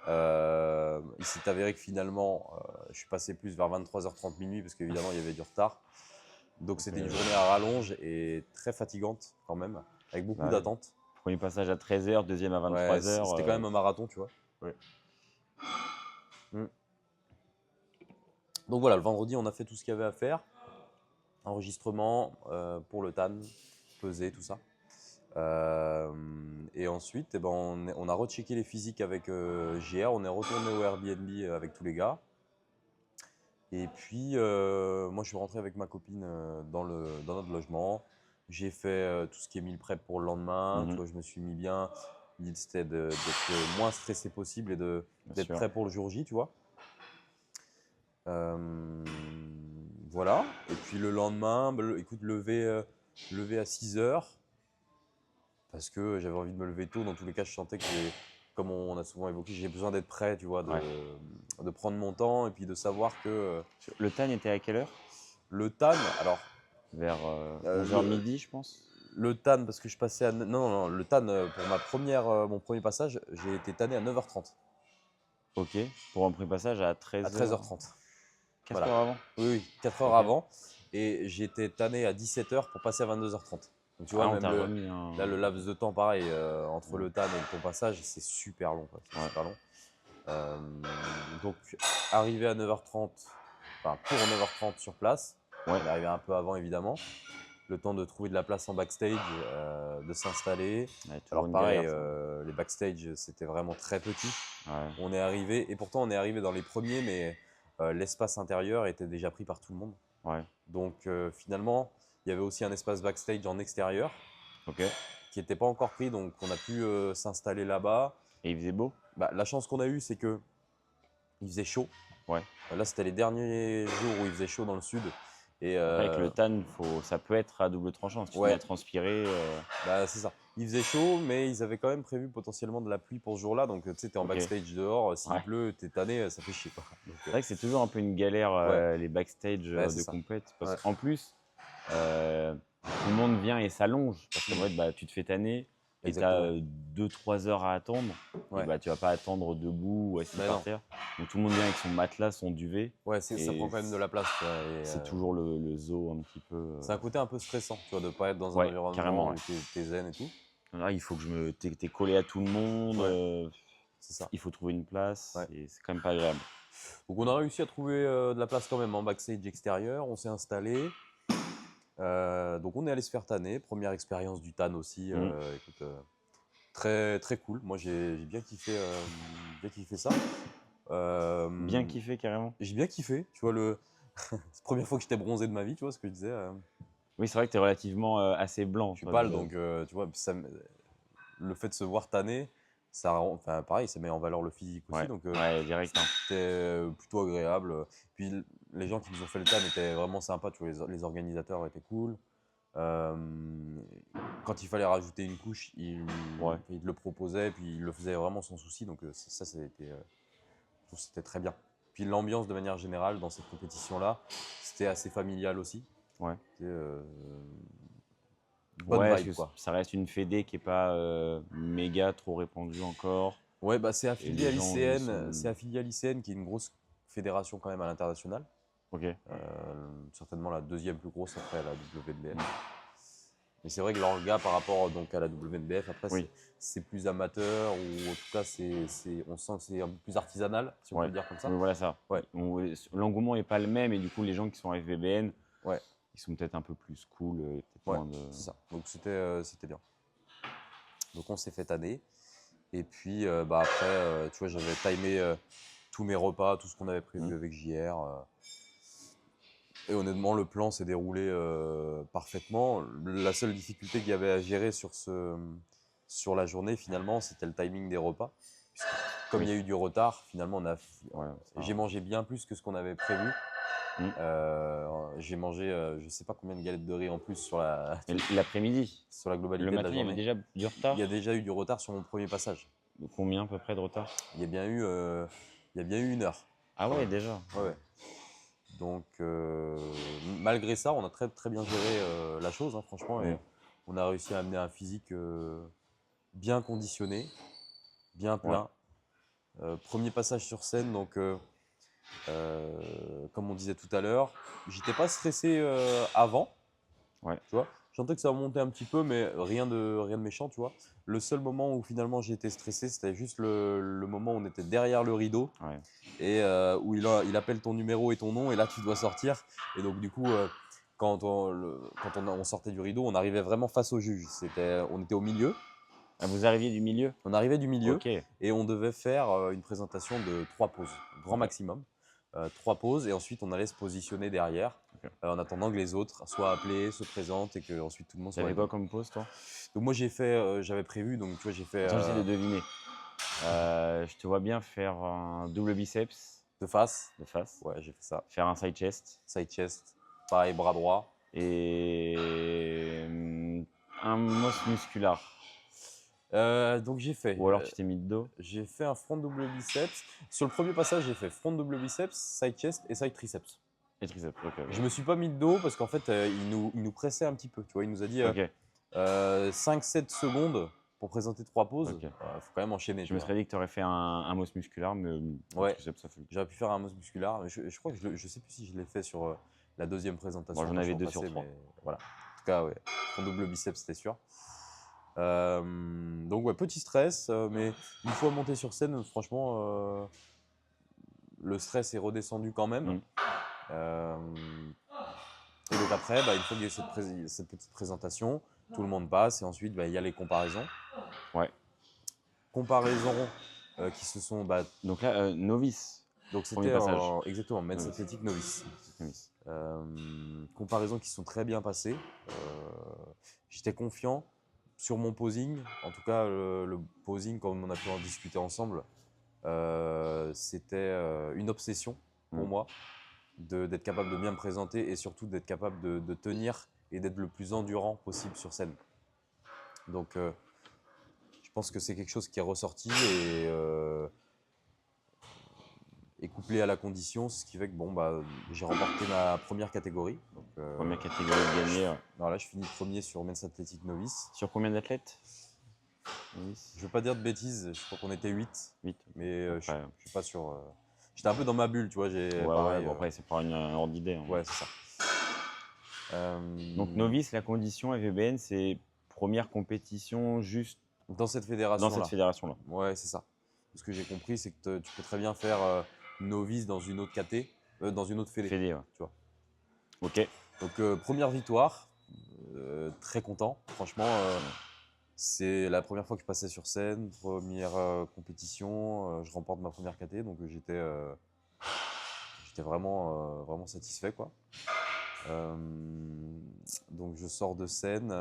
Il s'est avéré que finalement, je suis passé plus vers 23h30 minuit, parce qu'évidemment, il y avait du retard. Donc c'était une journée à rallonge et très fatigante quand même, avec beaucoup Bah, d'attentes. premier passage à 13h, deuxième à Ouais, 23h. c'était quand même un marathon, tu vois. Ouais. Donc voilà, le vendredi, on a fait tout ce qu'il y avait à faire. Enregistrement pour le TAN, pesé, tout ça. Et ensuite, eh ben, on a rechecké les physiques avec JR. On est retourné au Airbnb avec tous les gars. Et puis, moi, je suis rentré avec ma copine dans notre logement. J'ai fait tout ce qui est meal prep pour le lendemain. Tu vois, je me suis mis bien. L'idée, c'était d'être le moins stressé possible et d'être sûr. prêt pour le jour J, tu vois. Voilà. Et puis le lendemain, écoute, lever à 6h. Parce que j'avais envie de me lever tôt. Dans tous les cas, je sentais que, comme on a souvent évoqué, j'ai besoin d'être prêt, tu vois, de prendre mon temps et puis de savoir que Le TAN était à quelle heure? le TAN, alors Vers 11h le, midi, je pense. le TAN, parce que je passais à. Non, le TAN, pour mon premier passage, j'ai été tanné à 9h30. Ok. Pour un premier passage à À 13h. 13h30. 4 Voilà. heures avant. Oui, 4 heures Ok. avant. Et j'étais tanné à 17h pour passer à 22h30. Donc tu vois, Ah, on même t'a remis un. là, le laps de temps, pareil, entre le TAN et ton passage, c'est super long. C'est Ouais. super long. Donc, arrivé à 9h30, enfin pour 9h30 sur place, Ouais. on est arrivé un peu avant évidemment, le temps de trouver de la place en backstage, de s'installer. Ouais, toujours Alors une pareil, galère, ça. les backstage c'était vraiment très petit. Ouais. On est arrivé, et pourtant on est arrivé dans les premiers, mais l'espace intérieur était déjà pris par tout le monde. Ouais. Donc finalement, il y avait aussi un espace backstage en extérieur Ok. qui n'était pas encore pris, donc on a pu s'installer là-bas. Et il faisait beau? Bah, la chance qu'on a eue, c'est que il faisait chaud. Ouais. Là, c'était les derniers jours où il faisait chaud dans le sud. Et Après, avec le TAN, ça peut être à double tranchant. Parce que tu te mets ouais, à transpirer. bah, c'est ça. Il faisait chaud, mais ils avaient quand même prévu potentiellement de la pluie pour ce jour-là. Donc, tu sais, t'es en Ok. backstage dehors. S'il Ouais. pleut, t'es tanné, ça fait chier, quoi. Donc, C'est vrai que c'est toujours un peu une galère, ouais, les backstage ouais, c'est de ça. compète. Parce Ouais. qu'en plus, tout le monde vient et s'allonge. Parce qu'en fait, bah, tu te fais tanner et tu as Exactement. 2-3 heures à attendre. Et Ouais. bah, tu vas pas attendre debout ou assis Mais par non. terre. Donc tout le monde vient avec son matelas, son duvet. Ouais, ça prend Et quand même de la place, quoi. Et, c'est toujours le zoo un petit peu. c'est un côté un peu stressant, tu vois, de pas être dans un Ouais, environnement carrément. Ouais. où t'es zen et tout. Là, il faut que t'es collé à tout le monde. Ouais, c'est ça. Il faut trouver une place. Ouais. Et c'est quand même pas agréable. Donc, on a réussi à trouver de la place quand même en backstage extérieur. On s'est installé. Donc on est allé se faire tanner, première expérience du tan aussi, Mhm. écoute, très très cool. Moi j'ai bien kiffé ça. Bien kiffé, carrément. J'ai bien kiffé, tu vois c'est la première fois que j'étais bronzé de ma vie, tu vois ce que je disais. Oui, c'est vrai que tu es relativement assez blanc. Je suis Toi, pâle, donc tu vois le fait de se voir tanner, enfin pareil, ça met en valeur le physique aussi, Ouais, donc ouais, direct. Hein. c'était plutôt agréable. Puis les gens qui nous ont fait le tan étaient vraiment sympas, tu vois, les organisateurs étaient cool. Quand il fallait rajouter une couche, il te le proposait, puis il le faisait vraiment sans souci. Donc ça, je trouve que c'était très bien. Puis l'ambiance de manière générale dans cette compétition-là, c'était assez familial aussi. Ouais. C'était bonne Ouais, parce vibe, que quoi. ça reste une fédé qui est pas méga trop répandue encore. Ouais, bah c'est Et affilié les à gens y l'ICN, sont. qui est une grosse fédération quand même à l'international. Ok. Certainement la deuxième plus grosse après la WNBF. Mais c'est vrai que l'orga par rapport donc, à la WNBF, après, Oui. c'est plus amateur, ou en tout cas, on sent que c'est un peu plus artisanal, si on peut Ouais. le dire comme ça. Oui, voilà ça. Ouais. L'engouement n'est pas le même et du coup, les gens qui sont FVBN, Ouais, ils sont peut-être un peu plus cool. Peut-être ouais, moins de. c'est ça. Donc c'était bien. Donc on s'est fait tanner. Et puis bah, après, tu vois, j'avais timé tous mes repas, tout ce qu'on avait prévu Mmh. avec JR. Et honnêtement, le plan s'est déroulé parfaitement. La seule difficulté qu'il y avait à gérer sur la journée, finalement, c'était le timing des repas. Puisque comme il y a Oui, eu du retard, finalement, ouais, j'ai mangé bien plus que ce qu'on avait prévu. Mmh. J'ai mangé, je ne sais pas combien de galettes de riz en plus sur la, Mais l'après-midi, sur la le globalité de la matin, il y avait journée. déjà du retard? Il y a déjà eu du retard sur mon premier passage. De combien à peu près de retard? Il y a bien eu, il y a bien eu 1 heure. Ah quand ouais, même. déjà? Ouais, ouais. Donc, malgré ça, on a très, très bien géré la chose, hein, franchement. Et Mmh. on a réussi à amener un physique bien conditionné, bien Ouais, plein. Premier passage sur scène, donc, comme on disait tout à l'heure, j'étais pas stressé avant. ouais. Tu vois, je sentais que ça remontait un petit peu, mais rien de méchant, tu vois. Le seul moment où finalement j'ai été stressé, c'était juste le moment où on était derrière le rideau Ouais. et où il appelle ton numéro et ton nom, et là tu dois sortir. Et donc, du coup, quand on sortait du rideau, on arrivait vraiment face au juge. On était au milieu, Ah, vous arriviez du milieu? on arrivait du milieu OK, et on devait faire une présentation de 3 pauses, grand OK, maximum. 3 pauses, et ensuite on allait se positionner derrière OK. en attendant que les autres soient appelés, se présentent et que ensuite tout le monde Tu soit avais réuni. quoi comme pause, toi? Donc moi j'avais prévu, donc tu vois, j'ai fait Attends, j'essaie de deviner. Je te vois bien faire un double biceps de face. de face, Ouais, j'ai fait ça. faire un side chest Side chest, pareil, bras droit. et un MOS muscular. Donc Ou alors tu t'es mis de dos? j'ai fait un front double biceps. Sur le premier passage, j'ai fait front double biceps, side chest et side triceps. Et triceps, OK, Je me suis pas mis de dos parce qu'en fait, il nous pressait un petit peu. Tu vois, il nous a dit OK, 5-7 secondes pour présenter 3 pauses. OK. Faut quand même enchaîner, Je tu me vois. serais dit que tu aurais fait un MOS muscular, mais le Ouais, triceps, ça fait le coup. j'aurais pu faire un muscle musculaire. Mais je crois que je sais plus si je l'ai fait sur la deuxième présentation Bon, j'en quand je avais suis 2 sur repassé, 3. mais voilà. En tout cas, ouais, front double biceps, c'était sûr. Donc ouais, petit stress, mais une fois monté sur scène, franchement, le stress est redescendu quand même. Mmh. Euh, et donc après, une fois qu'il y a eu cette petite présentation, tout le monde passe et ensuite il y a les comparaisons. Ouais. Comparaisons qui se sont... Donc là, novice, donc premier c'était passage. exactement, men's Novice. athlétique novice. Novice. Comparaisons qui sont très bien passées. J'étais confiant sur mon posing. En tout cas, le posing, comme on a pu en discuter ensemble, c'était une obsession pour Mmh. moi d'être capable de bien me présenter et surtout d'être capable de tenir et d'être le plus endurant possible sur scène. Donc, je pense que c'est quelque chose qui est ressorti et couplé à la condition, ce qui fait que j'ai remporté ma première catégorie. Donc, Première catégorie de gagner. Ouais. voilà, je finis premier sur Men's Athletic Novice. Sur combien d'athlètes? Novice. Je ne veux pas dire de bêtises, je crois qu'on était 8, 8. mais je Après, ne suis pas sûr. J'étais un peu dans ma bulle, tu vois. ouais, Pareil, bon, après, c'est pas une ordre d'idée, hein. ouais, c'est ça. Donc, novice, la condition FVBN, c'est première compétition juste Dans cette dans fédération-là. cette fédération-là. Ouais, c'est ça. Ce que j'ai compris, c'est que tu peux très bien faire novice dans une autre dans une autre fédé. Fédé, ouais. Tu vois. OK. Donc, première victoire, très content. Franchement, c'est la première fois que je passais sur scène, première compétition, je remporte ma première caté, donc j'étais vraiment, vraiment satisfait, quoi. Donc je sors de scène,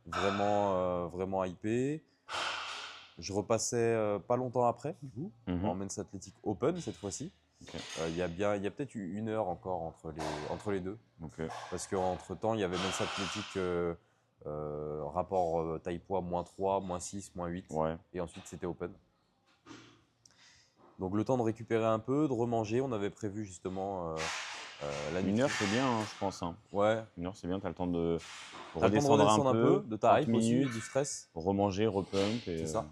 vraiment hypé. Je repassais pas longtemps après, du coup, Mhm. en Men's Athletic Open cette fois-ci. Ok. Il y a peut-être eu 1 heure encore entre les deux. Donc, Parce qu'entre temps, il y avait Men's Athletic rapport taille-poids -3, -6, -8. ouais. Et ensuite, c'était Open. Donc le temps de récupérer un peu, de remanger. On avait prévu justement la nuit. 1 heure, c'est bien, hein, je pense, hein. Ouais. 1 heure, c'est bien. Tu as le temps de T'as le temps de redescendre un peu, de ta 30 hype aussi, minutes, du stress. remanger, repump. Et, C'est ça.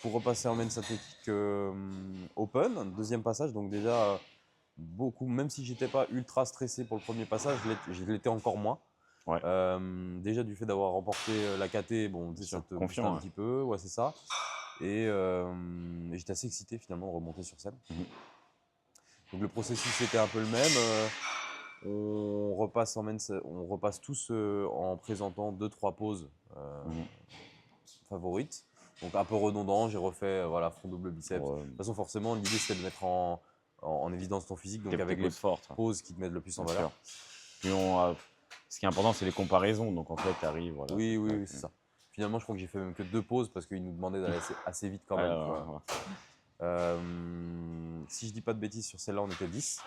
Pour repasser en Men's Athletic Open, deuxième passage. Donc déjà, beaucoup, même si j'étais pas ultra stressé pour le premier passage, je l'étais encore moins. Ouais. Déjà du fait d'avoir remporté la KT, bon, tu sais, ça te booste Confiant, un ouais. petit peu, ouais, c'est ça. Et j'étais assez excité finalement de remonter sur scène. Mhm. Donc le processus était un peu le même. On repasse tous en présentant 2-3 pauses Mhm. favorites. Donc un peu redondant, j'ai refait voilà, front double biceps. Pour, De toute façon, forcément, l'idée c'est de mettre en évidence ton physique, donc tes avec les poses fortes, hein, poses qui te mettent le plus en bien valeur. sûr. Puis ce qui est important, c'est les comparaisons. Donc en fait, tu arrives, voilà. Oui, c'est oui, ça. oui, c'est ça. Finalement, je crois que j'ai fait même que 2 pauses parce qu'ils nous demandaient d'aller assez vite quand même. Tu vois. Alors, Si je dis pas de bêtises, sur celle-là, on était 10.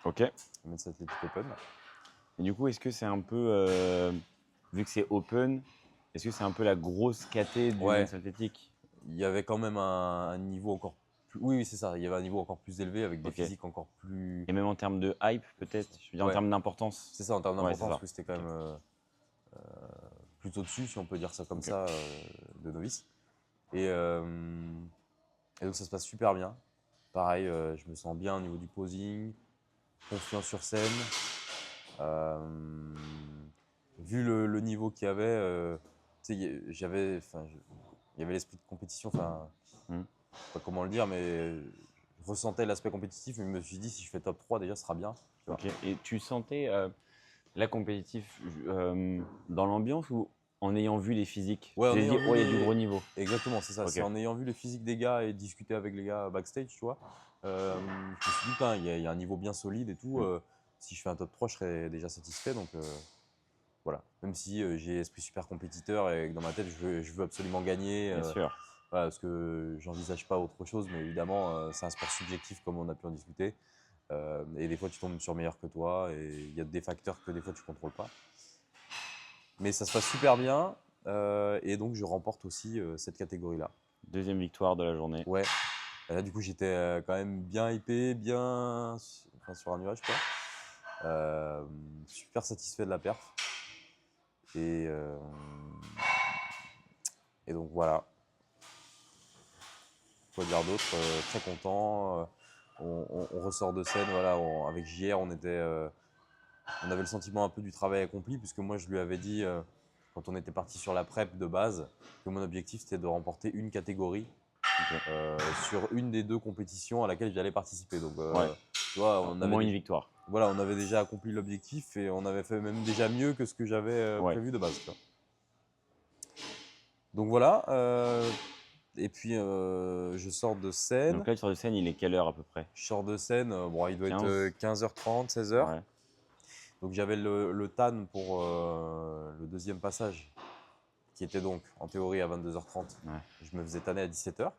ok. Mettre cette Athletic Open. Et du coup, est-ce que c'est un peu, vu que c'est open, est-ce que c'est un peu la grosse caté du Ouais. men's athlétique? Il y avait quand même un niveau encore plus. Oui, oui, c'est ça. Il y avait un niveau encore plus élevé avec des Ok. physiques encore plus. Et même en termes de hype, peut-être, je veux dire en Ouais. termes d'importance. C'est ça, en termes Ouais, c'est d'importance, ça. parce que c'était quand Ok. même plutôt dessus, si on peut dire ça comme Ok. ça, de novice. Et donc ça se passe super bien. Pareil, je me sens bien au niveau du posing, confiant sur scène. Vu le niveau qu'il y avait, tu sais, il y avait l'esprit de compétition, enfin, Hmm. je sais pas comment le dire, mais je ressentais l'aspect compétitif, mais je me suis dit, si je fais top 3, déjà, ce sera bien. Tu vois. Ok. Et tu sentais la compétitif dans l'ambiance ou en ayant vu les physiques? Ouais, Tu en t'es dit, ayant vu oh, il y a du les. gros niveau. Exactement, c'est ça. Ok. C'est en ayant vu les physiques des gars et discuté avec les gars backstage, tu vois. Je me suis dit, putain, il y a un niveau bien solide et tout. Hmm. Si je fais un top 3, je serais déjà satisfait. Donc voilà. Même si j'ai esprit super compétiteur et que dans ma tête, je veux absolument gagner. Bien sûr. Voilà, parce que j'envisage pas autre chose, mais évidemment, c'est un sport subjectif comme on a pu en discuter. Et des fois, tu tombes sur meilleur que toi et il y a des facteurs que des fois, tu contrôles pas. Mais ça se passe super bien et donc je remporte aussi cette catégorie-là. Deuxième victoire de la journée. Ouais. Et là, du coup, j'étais quand même bien hypé, enfin, sur un nuage, quoi. Super satisfait de la perf. Et, euh, et donc voilà. Quoi dire d'autre, très content. On ressort de scène, voilà, avec JR, on avait le sentiment un peu du travail accompli, puisque moi je lui avais dit, quand on était parti sur la prep de base, que mon objectif c'était de remporter une catégorie Ok. sur une des 2 compétitions à laquelle j'allais participer. Donc, Ouais. tu vois, Au moins une victoire. voilà, on avait déjà accompli l'objectif et on avait fait même déjà mieux que ce que j'avais Ouais. prévu de base. Tu vois. Donc voilà. Et puis je sors de scène. Donc là, sur de scène, il est quelle heure à peu près? Je sors de scène, bon, il doit 15. être 15h30, 16h. Ouais. Donc j'avais le TAN pour le deuxième passage, qui était donc en théorie à 22h30. Ouais. Je me faisais tanner à 17h.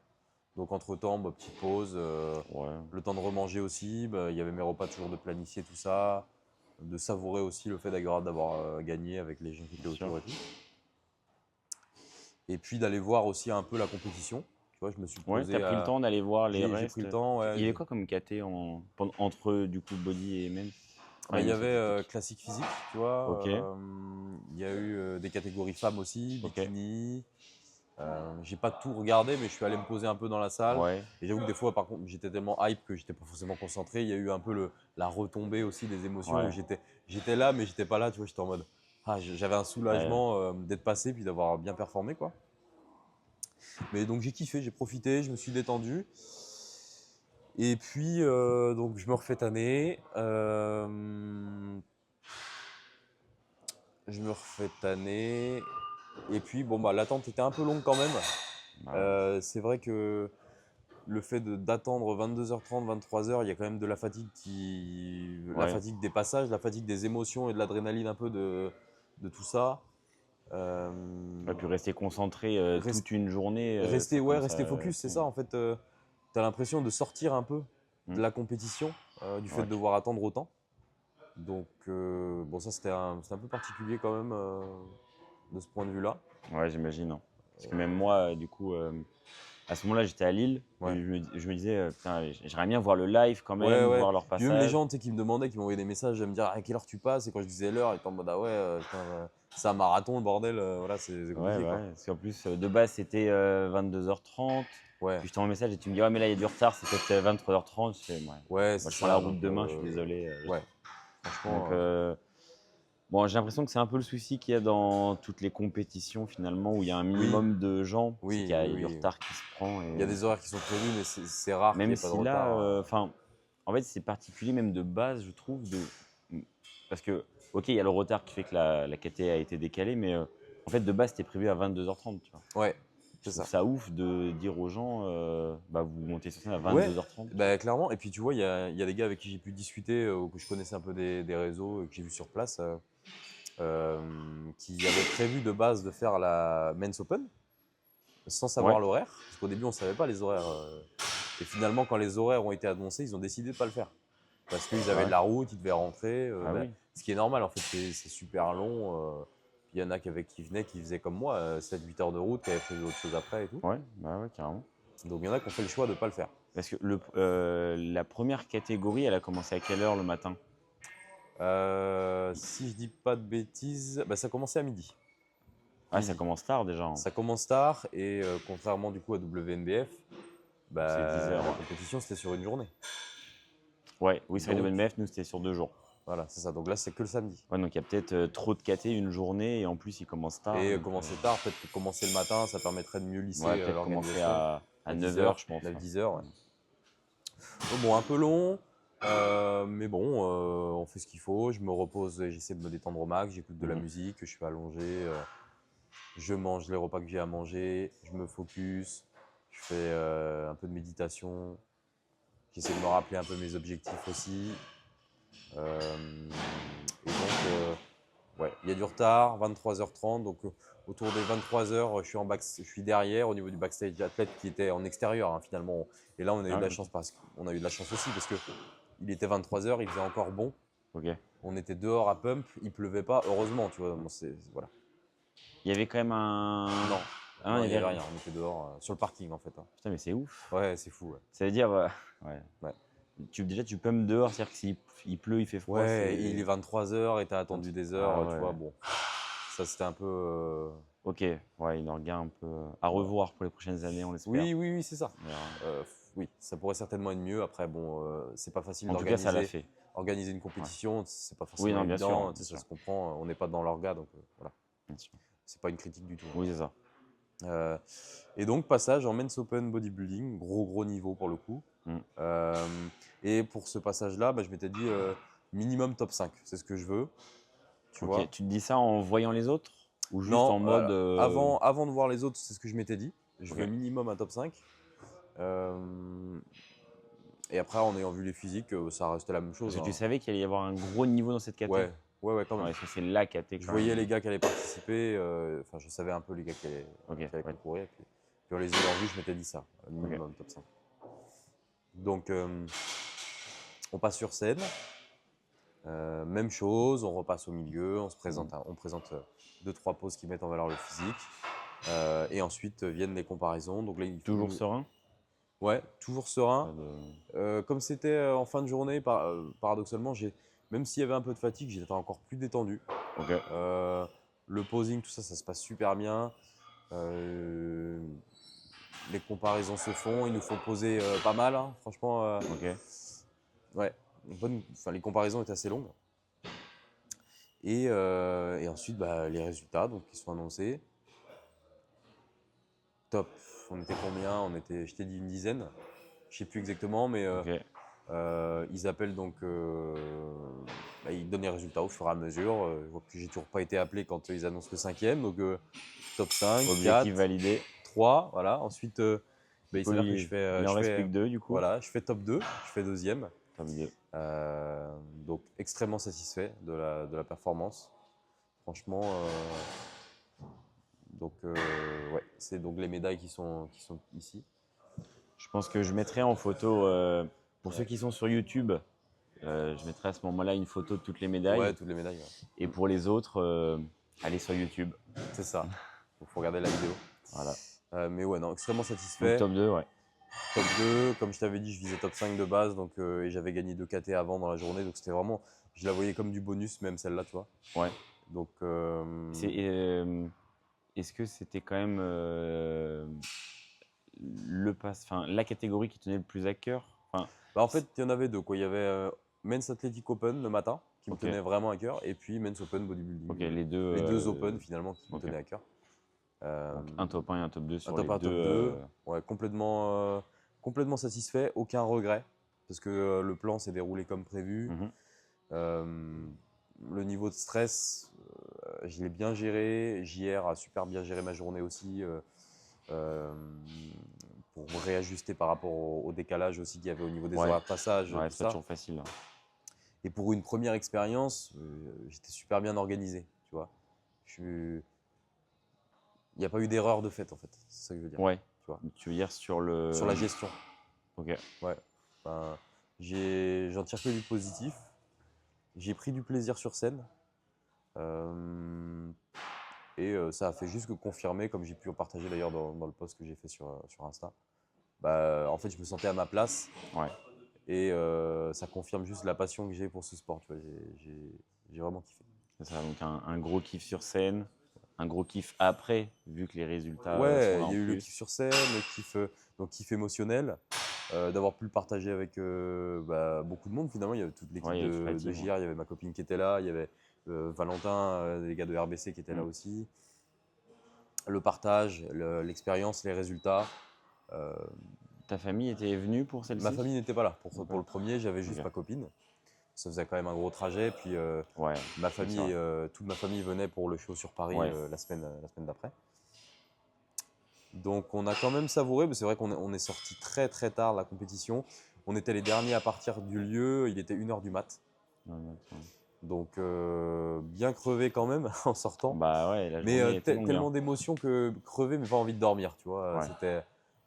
Donc entre-temps, petite pause, Ouais. le temps de remanger aussi. Il y avait mes repas toujours de planifier tout ça, de savourer aussi le fait d'avoir gagné avec les gens qui étaient Bien sûr. autour et tout. Et puis d'aller voir aussi un peu la compétition. Tu vois, je me suis Ouais, posé t'as pris le temps d'aller voir les J'ai restes. pris le temps, ouais. Il y avait quoi comme KT entre du coup body et men's? Enfin, Il y men's avait athlétique. classique physique, tu vois. Ok. Il y a eu des catégories femmes aussi, Ok. bikini. J'ai pas tout regardé, mais je suis allé me poser un peu dans la salle. Ouais. Et j'avoue que des fois, par contre, j'étais tellement hype que j'étais pas forcément concentré. Il y a eu un peu la retombée aussi des émotions Ouais. où j'étais là, mais j'étais pas là. Tu vois, j'étais en mode. J'avais un soulagement d'être passé puis d'avoir bien performé, quoi. Mais donc j'ai kiffé, j'ai profité, je me suis détendu. Et puis, donc je me refais tanner. Je me refais tanner. Et puis, bon, l'attente était un peu longue quand même. Bah, C'est vrai que le fait d'attendre 22h30, 23h, il y a quand même de la fatigue la ouais. fatigue des passages, la fatigue des émotions et de l'adrénaline un peu de tout ça. Euh, Ouais, puis rester concentré rest- toute une journée, ça rester focus, c'est ça en fait. Tu as l'impression de sortir un peu de la compétition du fait Ouais. de devoir attendre autant. Donc, bon, ça c'était un peu particulier quand même de ce point de vue-là. Ouais, j'imagine, hein. Parce que même moi, du coup, à ce moment-là, j'étais à Lille. Ouais. Et je me disais, putain, j'aimerais bien voir le live quand même, Ouais. voir leur Puis même les passage. gens qui me demandaient, qui m'envoyaient des messages, de me dire à quelle heure tu passes. Et quand je disais l'heure, ils étaient en mode ah ouais, putain, c'est un marathon, le bordel, voilà, c'est Ouais, compliqué quoi. ouais. Parce qu'en plus, de base, c'était 22h30. Ouais, Puis je t'envoie un message et tu me dis, ouais, mais là, il y a du retard, c'est peut-être 23h30. Je fais, ouais. ouais, Moi, c'est je prends la ça. route Donc, demain, je suis désolé. ouais, Donc, franchement, bon, j'ai l'impression que c'est un peu le souci qu'il y a dans toutes les compétitions finalement où il y a un oui, minimum de gens, c'est qu'il y a du oui. retard qui se prend. Il y a des horaires qui sont prévus, mais c'est rare qu'il n'y Même ait pas de si là, retard. enfin, en fait, c'est particulier même de base, je trouve, parce que, ok, il y a le retard qui fait que la KT a été décalée, mais en fait, de base, c'était prévu à 22h30, tu vois. Ouais, Je C'est trouve ça. ça ouf de dire aux gens, bah, vous montez sur scène à Ouais, 22h30. bah, clairement. Et puis tu vois, il y a des gars avec qui j'ai pu discuter, ou que je connaissais un peu des réseaux, que j'ai vu sur place, qui avaient prévu de base de faire la Men's Open sans Ouais, savoir l'horaire. Parce qu'au début, on ne savait pas les horaires. Et finalement, quand les horaires ont été annoncés, ils ont décidé de ne pas le faire. Parce qu'ils ah avaient de ouais, la route, ils devaient rentrer. ah oui, Ce qui est normal, en fait, c'est super long. Puis il y en a qui venaient, qui faisaient comme moi, 7-8 heures de route, qui avaient prévu autre chose après et tout. ouais, bah ouais, carrément. Donc il y en a qui ont fait le choix de ne pas le faire. Parce que la première catégorie, elle a commencé à quelle heure le matin? Si je dis pas de bêtises, bah, ça commençait à midi. Ah, ça Midi. commence tard déjà, hein. Ça commence tard et contrairement du coup à WNBF, C'est bah, 10h, la ouais. compétition c'était sur une journée. Ouais, oui, sur les Donc WNBF, nous, c'était sur 2 jours. voilà, c'est ça. Donc là c'est que le samedi. Ouais, donc il y a peut-être trop de KT une journée et en plus, ils commencent tard. Et Donc, commencer tard, peut-être que commencer le matin, ça permettrait de mieux lisser ouais, peut-être commencer l'organisation. à 10 9h, heures, je pense, ouais. 9-10 heures. Ouais. Donc, bon, un peu long, mais bon, on fait ce qu'il faut. Je me repose, et j'essaie de me détendre au max, j'écoute de la Mhm. musique, je suis allongé, je mange les repas que j'ai à manger, je me focus, je fais un peu de méditation, j'essaie de me rappeler un peu mes objectifs aussi. Et donc, ouais, il y a du retard, 23h30, donc autour des 23h, je suis derrière au niveau du backstage athlète qui était en extérieur, hein, finalement. Et là, on a eu Ah de ouais, la chance on a eu de la chance aussi parce que il était 23h, il faisait encore bon. ok. On était dehors à pump, il pleuvait pas, heureusement, tu vois. Bon, voilà. Il y avait quand même un. Non, Ah non, non, il il y n'y avait avait. rien. On était dehors sur le parking en fait, hein. Putain, mais c'est ouf. Ouais, c'est fou. Ouais. Ça veut dire, ouais. Ouais. Déjà, tu peux me dehors, c'est-à-dire que s'il pleut, il fait froid, Ouais, il c'est. est 23h et t'as attendu des heures, Ah tu ouais. vois. Bon, ça c'était un peu. Ok, ouais, une orga un peu à Ouais. revoir pour les prochaines années, on l'espère. Oui, oui, oui, c'est ça. Mais, Oui, ça pourrait certainement être mieux. Après, bon, c'est pas facile en tout cas, ça l'a d'organiser. fait. Organiser une Ouais. compétition, c'est pas Oui, forcément non, bien sûr, évident. bien Tu sais, ça sûr, se comprend. On n'est pas dans l'orga, donc voilà. bien sûr. C'est pas une critique du tout, hein. Oui, c'est ça. Et donc, passage en Men's Open Bodybuilding, gros niveau pour le coup. Mm. Euh, et pour ce passage-là, bah, je m'étais dit minimum top 5, c'est ce que je veux. Tu Ok, vois. tu te dis ça en voyant les autres ou juste Non, en mode. avant de voir les autres, c'est ce que je m'étais dit. Je veux Ok. minimum un top 5. Et après, en ayant vu les physiques, ça restait la même Parce chose, que tu hein. savais qu'il allait y avoir un gros niveau dans cette KT. Ouais, ouais, quand même. Ouais, ça c'est la KT Je quand voyais même. les gars qui allaient participer, enfin, je savais un peu les gars Ok, qui allaient ouais. concourir. Puis en les ayant vus, je m'étais dit ça, minimum top 5. Donc, on passe sur scène, même chose, on repasse au milieu, on présente 2-3 poses qui mettent en valeur le physique. Et ensuite viennent les comparaisons. Donc là, Toujours serein. Ouais, toujours serein. Pas de- Comme c'était en fin de journée, paradoxalement, même s'il y avait un peu de fatigue, j'étais encore plus détendu. Ok. Le posing, tout ça, ça se passe super bien. Les comparaisons se font, il nous faut poser pas mal, hein. Franchement, Ok. ouais, les comparaisons étaient assez longues. Et ensuite, bah, les résultats donc, qui sont annoncés. Top. On était combien? Je t'ai dit une dizaine. Je sais plus exactement, mais Ok. ils appellent donc, bah, ils donnent les résultats au fur et à mesure. Je vois que j'ai toujours pas été appelé quand ils annoncent le cinquième, donc top 5, Objectif 4, validé. 3, voilà. Ensuite, bah, il s'avère que Il en reste plus que 2 du coup. voilà, je fais top 2, je fais deuxième. Top 2. Donc extrêmement satisfait de la performance. Franchement, donc ouais, c'est donc les médailles qui sont ici. Je pense que je mettrai en photo, pour ceux Ouais. qui sont sur YouTube, je mettrai à ce moment-là une photo de toutes les médailles. Ouais, toutes les médailles. Ouais. Et pour les autres, allez sur YouTube. C'est ça. Il faut regarder la vidéo. Voilà. Mais ouais, non, extrêmement Donc satisfait. top 2, ouais. Top 2, comme je t'avais dit, je visais top 5 de base, donc, et j'avais gagné 2 KT avant dans la journée, donc c'était vraiment, je la voyais comme du bonus, même celle-là, tu vois. Ouais. Donc, Est-ce que c'était quand même la catégorie qui tenait le plus à cœur? Enfin, bah, en fait, il y en avait deux, quoi. Il y avait Men's Athletic Open le matin, qui me ok. tenait vraiment à cœur, et puis Men's Open Bodybuilding. Ok, les deux. Les deux Open, finalement, qui me ok. tenaient à cœur. Donc un top 1 et un top 2 sur Un top les 1, deux. top 2. Ouais, complètement satisfait, aucun regret, parce que le plan s'est déroulé comme prévu. Mhm. Le niveau de stress, je l'ai bien géré. JR a super bien géré ma journée aussi. euh, pour réajuster par rapport au décalage aussi qu'il y avait au niveau des Ouais. horaires de passage, Ouais, tout c'est pas ça. toujours facile, hein. Et pour une première expérience, j'étais super bien organisé, tu vois. Il n'y a pas eu d'erreur de fait, en fait. C'est ça que je veux dire, Ouais. tu vois. Tu veux dire sur le. Sur la gestion, Ok. ouais. Enfin, j'en tire que du positif. J'ai pris du plaisir sur scène. Euh, et ça a fait juste que confirmer, comme j'ai pu en partager d'ailleurs dans le post que j'ai fait sur Insta. Bah, en fait, je me sentais à ma place. Ouais. Et ça confirme juste la passion que j'ai pour ce sport. Tu vois, j'ai vraiment kiffé. C'est ça. Donc un gros kiff sur scène, un gros kiff après, vu que les résultats sont Ouais, là il y en a eu le kiff plus. sur scène, donc kiff émotionnel, d'avoir pu le partager avec beaucoup de monde finalement. Il y avait toute l'équipe Ouais, il y a toute la de team. JR, il y avait ma copine qui était là, il y avait Valentin, les gars de RBC qui étaient là Mm. aussi. Le partage, l'expérience, les résultats. Euh, Ta famille était venue pour Ma celle-ci? famille n'était pas là. Ok. Pour le premier, j'avais juste Ok. ma copine. Ça faisait quand même un gros trajet. Puis Ouais. ma Oui, c'est vrai. famille, toute ma famille venait pour le show sur Paris Ouais. la semaine d'après. Donc on a quand même savouré, mais c'est vrai on est sorti très très tard de la compétition. On était les derniers à partir du lieu, il était 1h du mat. Ouais, ouais. Donc bien crevé quand même en sortant. Bah ouais, la Mais journée était longue, hein. tellement d'émotions que crevé mais pas envie de dormir, tu vois. Ouais.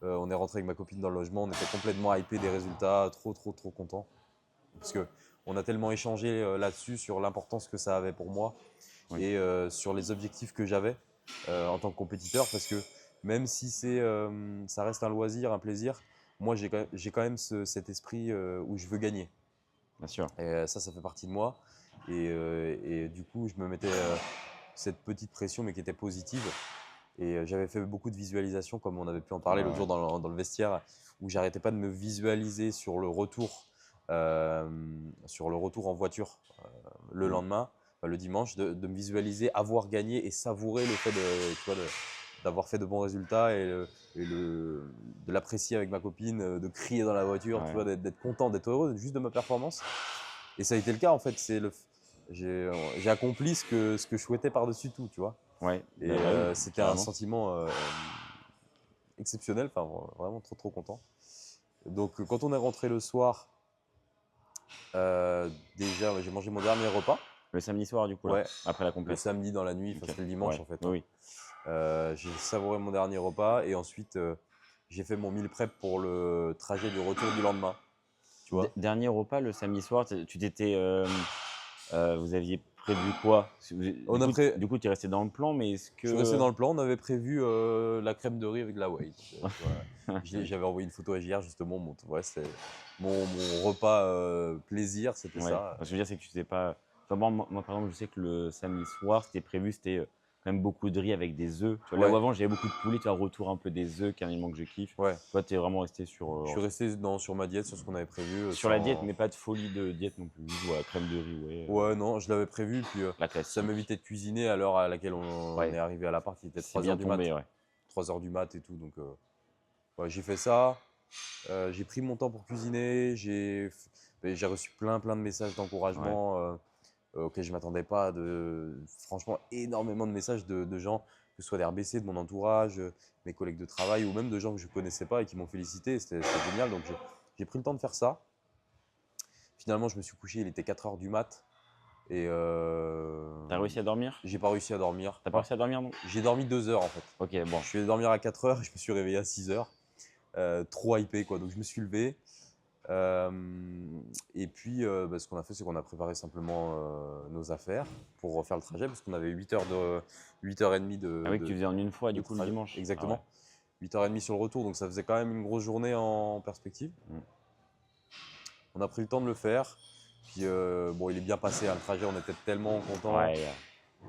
On est rentré avec ma copine dans le logement, on était complètement hypé des résultats, trop content. Parce que on a tellement échangé là-dessus sur l'importance que ça avait pour moi Oui. et sur les objectifs que j'avais en tant que compétiteur, parce que même si ça reste un loisir, un plaisir, moi j'ai quand même cet esprit où je veux gagner. Bien sûr. Et ça fait partie de moi. Et du coup, je me mettais cette petite pression, mais qui était positive. Et j'avais fait beaucoup de visualisations, comme on avait pu en parler Ouais, l'autre jour ouais. dans le vestiaire, où j'arrêtais pas de me visualiser sur le retour en voiture le Mm. lendemain, le dimanche, de me visualiser avoir gagné et savourer le fait tu vois, d'avoir fait de bons résultats de l'apprécier avec ma copine, de crier dans la voiture, tu Ouais. vois, d'être content, d'être heureux juste de ma performance. Et ça a été le cas en fait. J'ai accompli ce que je souhaitais par-dessus tout, tu vois. Ouais. Et Bah oui, c'était un carrément. sentiment exceptionnel, enfin vraiment trop content. Donc quand on est rentré le soir, déjà j'ai mangé mon dernier repas. Le samedi soir, du coup, là, Ouais, après la le compète. samedi dans la nuit, enfin Ok. c'était le dimanche Ouais. en fait, Oui, hein. oui. J'ai savouré mon dernier repas et ensuite j'ai fait mon meal prep pour le trajet du retour du lendemain, tu vois. Dernier repas le samedi soir, tu t'étais. Vous aviez prévu quoi? On a pré- Du coup, tu es resté dans le plan, mais est-ce Je suis resté que. dans le plan, on avait prévu la crème de riz avec de la whey. Tu vois. J'avais envoyé une photo à JR justement, c'était mon repas plaisir, c'était Ouais. ça. Ce que je veux dire, c'est que tu sais pas. Enfin, moi, par exemple, je sais que le samedi soir, c'était prévu, c'était quand même beaucoup de riz avec des œufs. Tu vois, là où Ouais, avant, j'avais beaucoup de poulet, tu vois, retour un peu des œufs, qui est un aliment que je kiffe. ouais. Toi, tu es vraiment resté sur, Je suis resté sur ma diète, sur ce qu'on avait prévu, sur la diète, mais pas de folie de diète non plus. Juste, voilà, crème de riz, ouais. Ouais, non, je l'avais prévu, puis La ça classique. m'évitait de cuisiner à l'heure à laquelle on Ouais, est arrivé à l'appart, il était c'est 3h bien du mat. tombé, ouais. 3h du mat et tout, donc ouais, j'ai fait ça. J'ai pris mon temps pour cuisiner, j'ai reçu plein de messages Ouais. d'encouragement auxquels je ne m'attendais pas. Franchement, énormément de messages de gens, que ce soit d'RBC, de mon entourage, mes collègues de travail ou même de gens que je ne connaissais pas et qui m'ont félicité. C'était génial. Donc j'ai pris le temps de faire ça. Finalement, je me suis couché, il était 4h du mat. Et T'as réussi à dormir? j'ai pas réussi à dormir. T'as pas Enfin, réussi à dormir, non? j'ai dormi 2 heures en fait. Ok, bon. Je suis allé dormir à 4h et je me suis réveillé à 6h. Trop hypé quoi. Donc je me suis levé. Euh, et puis, ce qu'on a fait, c'est qu'on a préparé simplement nos affaires pour refaire le trajet, parce qu'on avait 8h30 Ah oui, que tu faisais en une fois, de du coup, le trajet. dimanche. Ah ouais. Exactement. 8h30 sur le retour, donc ça faisait quand même une grosse journée en perspective. Mm. On a pris le temps de le faire. Puis, bon, il est bien passé, hein, le trajet, on était tellement contents Ouais,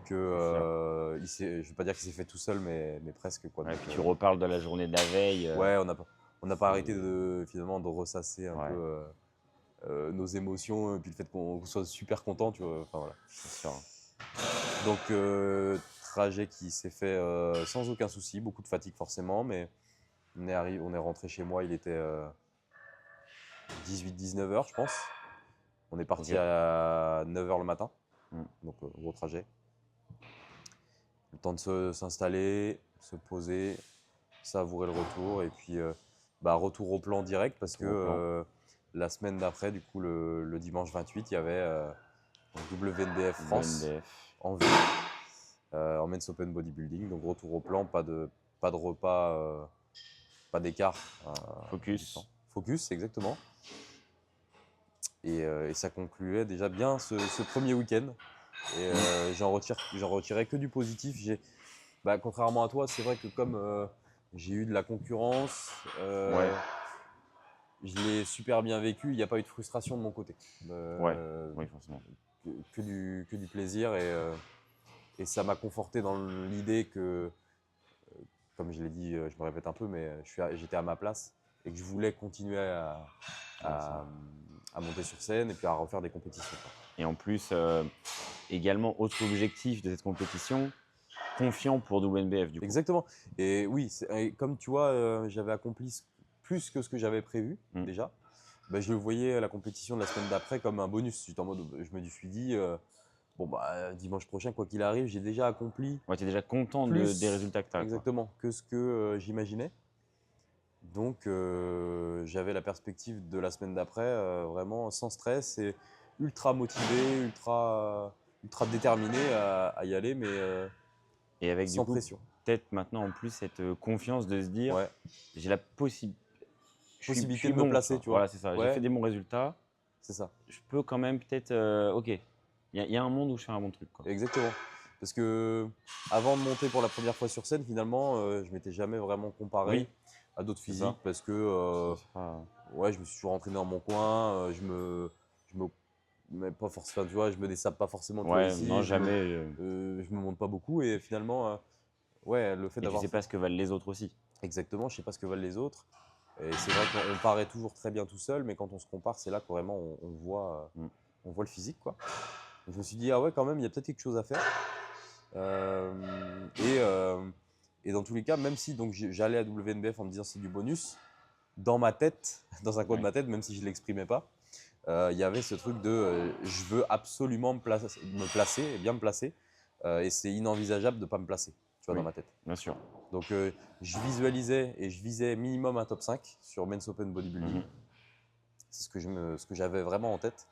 que, je ne vais pas dire qu'il s'est fait tout seul, mais presque. Quoi. ouais, Donc, puis tu reparles de la journée de la veille. ouais, on n'a pas c'est- arrêté finalement de ressasser un Ouais, peu nos émotions, et puis le fait qu'on soit super content, tu vois. Enfin, voilà. c'est sûr. Donc, trajet qui s'est fait sans aucun souci, beaucoup de fatigue forcément, mais on est rentré chez moi, il était 18-19h, je pense. On est parti Ok. à 9h le matin, Mm. donc gros trajet. Le temps de s'installer, se poser, savourer le retour. Et puis, retour au plan direct parce Retour au plan. que la semaine d'après, du coup, le dimanche 28, il y avait WNBF France WNBF. en vue, en Men's Open Bodybuilding. Donc, retour au plan, pas de repas, pas d'écart. Focus. Focus, exactement. Et ça concluait déjà bien ce premier week-end. Et j'en retirais que du positif. Contrairement à toi, c'est vrai que comme j'ai eu de la concurrence, Ouais. je l'ai super bien vécu. Il n'y a pas eu de frustration de mon côté. Ouais, oui, forcément. Que du plaisir. Et ça m'a conforté dans l'idée que, comme je l'ai dit, je me répète un peu, mais j'étais à ma place et que je voulais continuer à monter sur scène et puis à refaire des compétitions, quoi. Et en plus, également, autre objectif de cette compétition, confiant pour WNBF du coup. Exactement. Et oui, et comme tu vois, j'avais accompli plus que ce que j'avais prévu déjà. Je le voyais à la compétition de la semaine d'après comme un bonus. J'étais en mode, je me suis dit, dimanche prochain, quoi qu'il arrive, j'ai déjà accompli Ouais, tu es déjà content plus des résultats que tu as. exactement que ce que j'imaginais. Donc j'avais la perspective de la semaine d'après, vraiment sans stress et ultra motivé, ultra déterminé à y aller, mais Et avec sans du coup, pression. peut-être maintenant en plus cette confiance de se dire, Ouais. j'ai la possibilité Possibilité je suis de me bon, placer, tu vois. Voilà, c'est ça. Ouais. J'ai fait des bons résultats. C'est ça. Je peux quand même peut-être, ok, il y a un monde où je fais un bon truc, quoi. Exactement. Parce que avant de monter pour la première fois sur scène, finalement, je m'étais jamais vraiment comparé Oui, à d'autres c'est ça. physiques parce que C'est pas- je me suis toujours entraîné dans mon coin, je me mais pas forcément, tu vois, je me dessape pas forcément, tu vois, Ouais, ici, non, je me, jamais. je me monte pas beaucoup et finalement, le fait Et tu d'avoir sais pas ce que valent les autres aussi. exactement, je sais pas ce que valent les autres. Et c'est vrai qu'on paraît toujours très bien tout seul, mais quand on se compare, c'est là que vraiment on voit, on voit le physique, quoi. Et je me suis dit, ah ouais, quand même, il y a peut-être quelque chose à faire. Et dans tous les cas, même si donc j'allais à WNBF en me disant c'est du bonus, dans ma tête, dans un coin de ma tête, même si je ne l'exprimais pas, il y avait ce truc de je veux absolument me placer et bien me placer. Et c'est inenvisageable de ne pas me placer, tu vois, dans ma tête. Bien sûr. Donc je visualisais et je visais minimum un top 5 sur Men's Open Bodybuilding. C'est ce que j'avais vraiment en tête.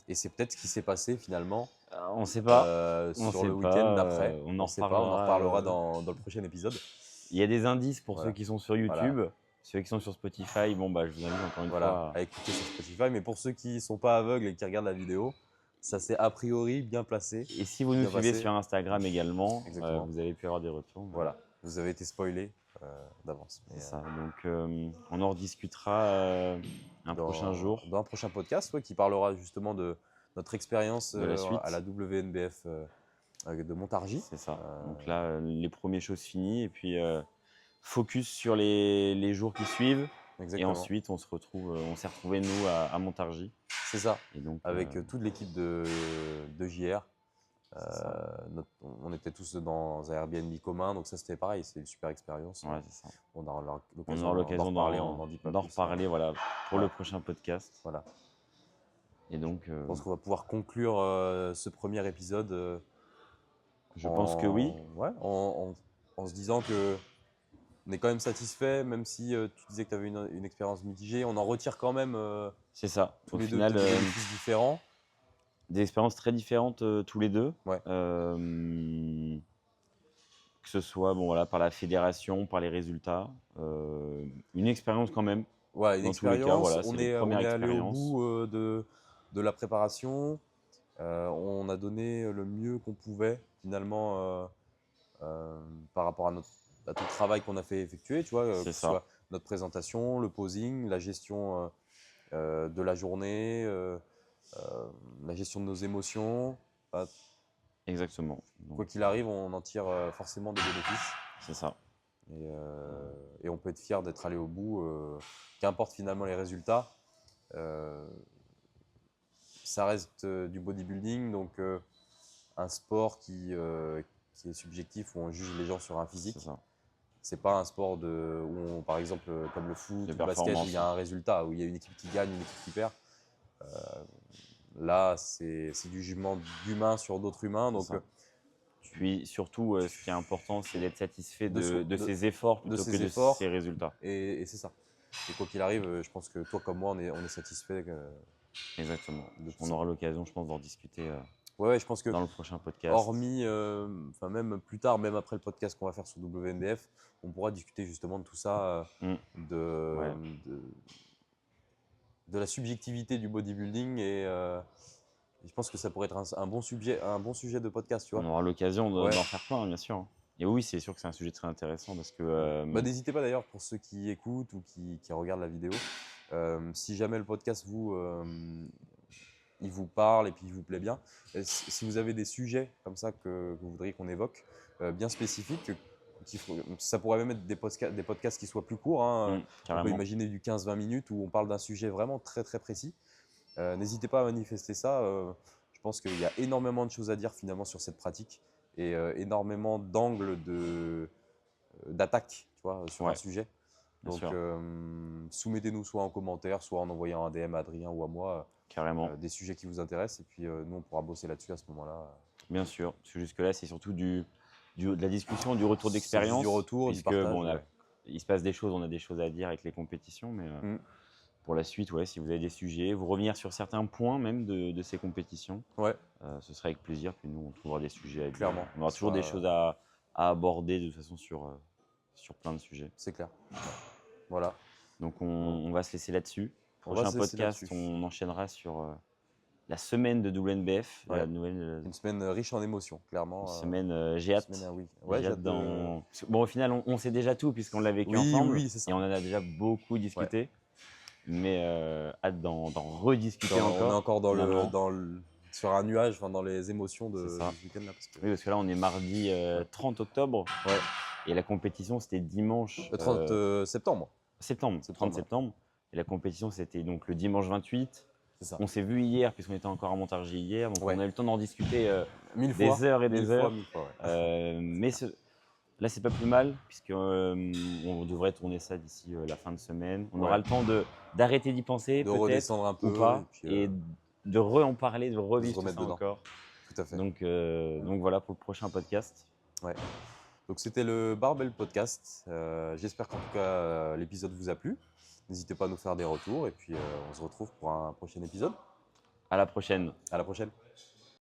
Et c'est peut-être ce qui s'est passé finalement On ne sait pas. sur le week-end d'après. On en sait pas, on en reparlera reparlera. dans le prochain épisode. Il y a des indices pour Voilà. ceux qui sont sur YouTube. Ceux qui sont sur Spotify, je vous invite encore une fois à écouter sur Spotify. Mais pour ceux qui ne sont pas aveugles et qui regardent la vidéo, ça s'est a priori bien placé. Et si vous nous suivez sur Instagram également, Exactement. vous avez pu avoir des retours. Voilà, vous avez été spoilé d'avance. C'est ça. Donc on en rediscutera un prochain jour. Dans un prochain podcast qui parlera justement de notre expérience de la suite. à la WNBF de Montargis. C'est ça. Donc là, les premières choses finies et puis focus sur les jours qui suivent. Exactement. Et ensuite, on s'est retrouvés nous à Montargis. C'est ça. Et donc, avec toute l'équipe de JR. On était tous dans un Airbnb commun, donc ça c'était pareil, c'est une super expérience. Ouais, c'est ça. On aura l'occasion d'en reparler voilà, pour le prochain podcast. Voilà. Et donc, je pense qu'on va pouvoir conclure ce premier épisode. Je pense que oui. Ouais, en se disant que on est quand même satisfait, même si tu disais que tu avais une expérience mitigée, on en retire quand même c'est ça. Au final, des bénéfices différents. Des expériences très différentes tous les deux. Ouais. Que ce soit par la fédération, par les résultats. Une expérience quand même. Ouais, une expérience. On est allé au bout de la préparation. On a donné le mieux qu'on pouvait finalement par rapport à tout le travail qu'on a fait effectuer. Tu vois, que ce soit notre présentation, le posing, la gestion de la journée, la gestion de nos émotions. Exactement. Donc, quoi qu'il arrive, on en tire forcément des bénéfices. C'est ça. Et on peut être fier d'être allé au bout, qu'importe finalement les résultats. Ça reste du bodybuilding, donc un sport qui est subjectif, où on juge les gens sur un physique. C'est pas un sport où par exemple, comme le foot, le basket, où il y a un résultat, où il y a une équipe qui gagne, une équipe qui perd. Là, c'est du jugement d'humain sur d'autres humains. Donc, Puis surtout, ce qui est important, c'est d'être satisfait De de son- ses efforts de plutôt ses que de efforts. ses résultats. Et c'est ça. Et quoi qu'il arrive, je pense que toi comme moi, on est satisfait Exactement. de tout On ça. aura l'occasion, je pense, d'en discuter Ouais, je pense que dans le prochain podcast. hormis, enfin même plus tard, même après le podcast qu'on va faire sur WNBF, on pourra discuter justement de tout ça, Mm. de, Ouais. de, de la subjectivité du bodybuilding et je pense que ça pourrait être un bon sujet de podcast, tu On vois. aura l'occasion Ouais. d'en faire plein, bien sûr. Et oui, c'est sûr que c'est un sujet très intéressant parce que Bah, n'hésitez pas d'ailleurs pour ceux qui écoutent ou qui regardent la vidéo, si jamais le podcast il vous parle et puis il vous plaît bien, si vous avez des sujets comme ça que vous voudriez qu'on évoque, bien spécifiques, ça pourrait même être des podcasts qui soient plus courts, hein. On peut carrément. imaginer du 15-20 minutes où on parle d'un sujet vraiment très très précis. N'hésitez pas à manifester ça. Je pense qu'il y a énormément de choses à dire finalement sur cette pratique et énormément d'angles d'attaque, tu vois, sur un Ouais, sujet. bien Donc, sûr. soumettez-nous soit en commentaire, soit en envoyant un DM à Adrien ou à moi, Carrément. des sujets qui vous intéressent. Et puis, nous, on pourra bosser là-dessus à ce moment-là. Bien sûr. Parce que jusque-là, c'est surtout de la discussion, du retour C'est juste d'expérience. du retour, du puisque, partage. bon, Ouais. il se passe des choses, on a des choses à dire avec les compétitions. Mais Mm. pour la suite, ouais, si vous avez des sujets, vous revenir sur certains points même de ces compétitions, Ouais, ce sera avec plaisir. Puis nous, on trouvera des sujets à dire. clairement. On aura toujours des choses à aborder de toute façon sur plein de sujets. C'est clair. Voilà. Donc on va se laisser là-dessus. On va Prochain se laisser podcast, là-dessus. on enchaînera sur la semaine de WNBF, Ouais. la nouvelle Une semaine riche en émotions, clairement. semaine. J'ai hâte. Ouais, J'ai hâte Bon, au final, on sait déjà tout puisqu'on l'a vécu Oui, ensemble oui, c'est ça. et on en a déjà beaucoup discuté. Mais hâte d'en rediscuter On est encore. encore finalement. sur un nuage, enfin, dans les émotions de C'est ça. ce week-end-là. Parce que Oui, parce que là, on est mardi 30 octobre Ouais. et la compétition, c'était dimanche le 30 septembre, septembre, 30 septembre. Et la compétition, c'était donc le dimanche 28. c'est ça. On s'est vu hier, puisqu'on était encore à Montargis hier, donc Ouais. on a eu le temps d'en discuter Mille des fois, heures et des mille heures. fois, ouais. Mais là, c'est pas plus mal, puisque on devrait tourner ça d'ici la fin de semaine. On aura le temps d'arrêter d'y penser, De peut-être, redescendre un peu ou pas, et puis, et de en parler, de se revivre tout remettre ça dedans. encore. Tout à fait. Donc voilà pour le prochain podcast. Donc c'était le Barbell Podcast. J'espère qu'en tout cas l'épisode vous a plu. N'hésitez pas à nous faire des retours et puis on se retrouve pour un prochain épisode. À la prochaine. À la prochaine.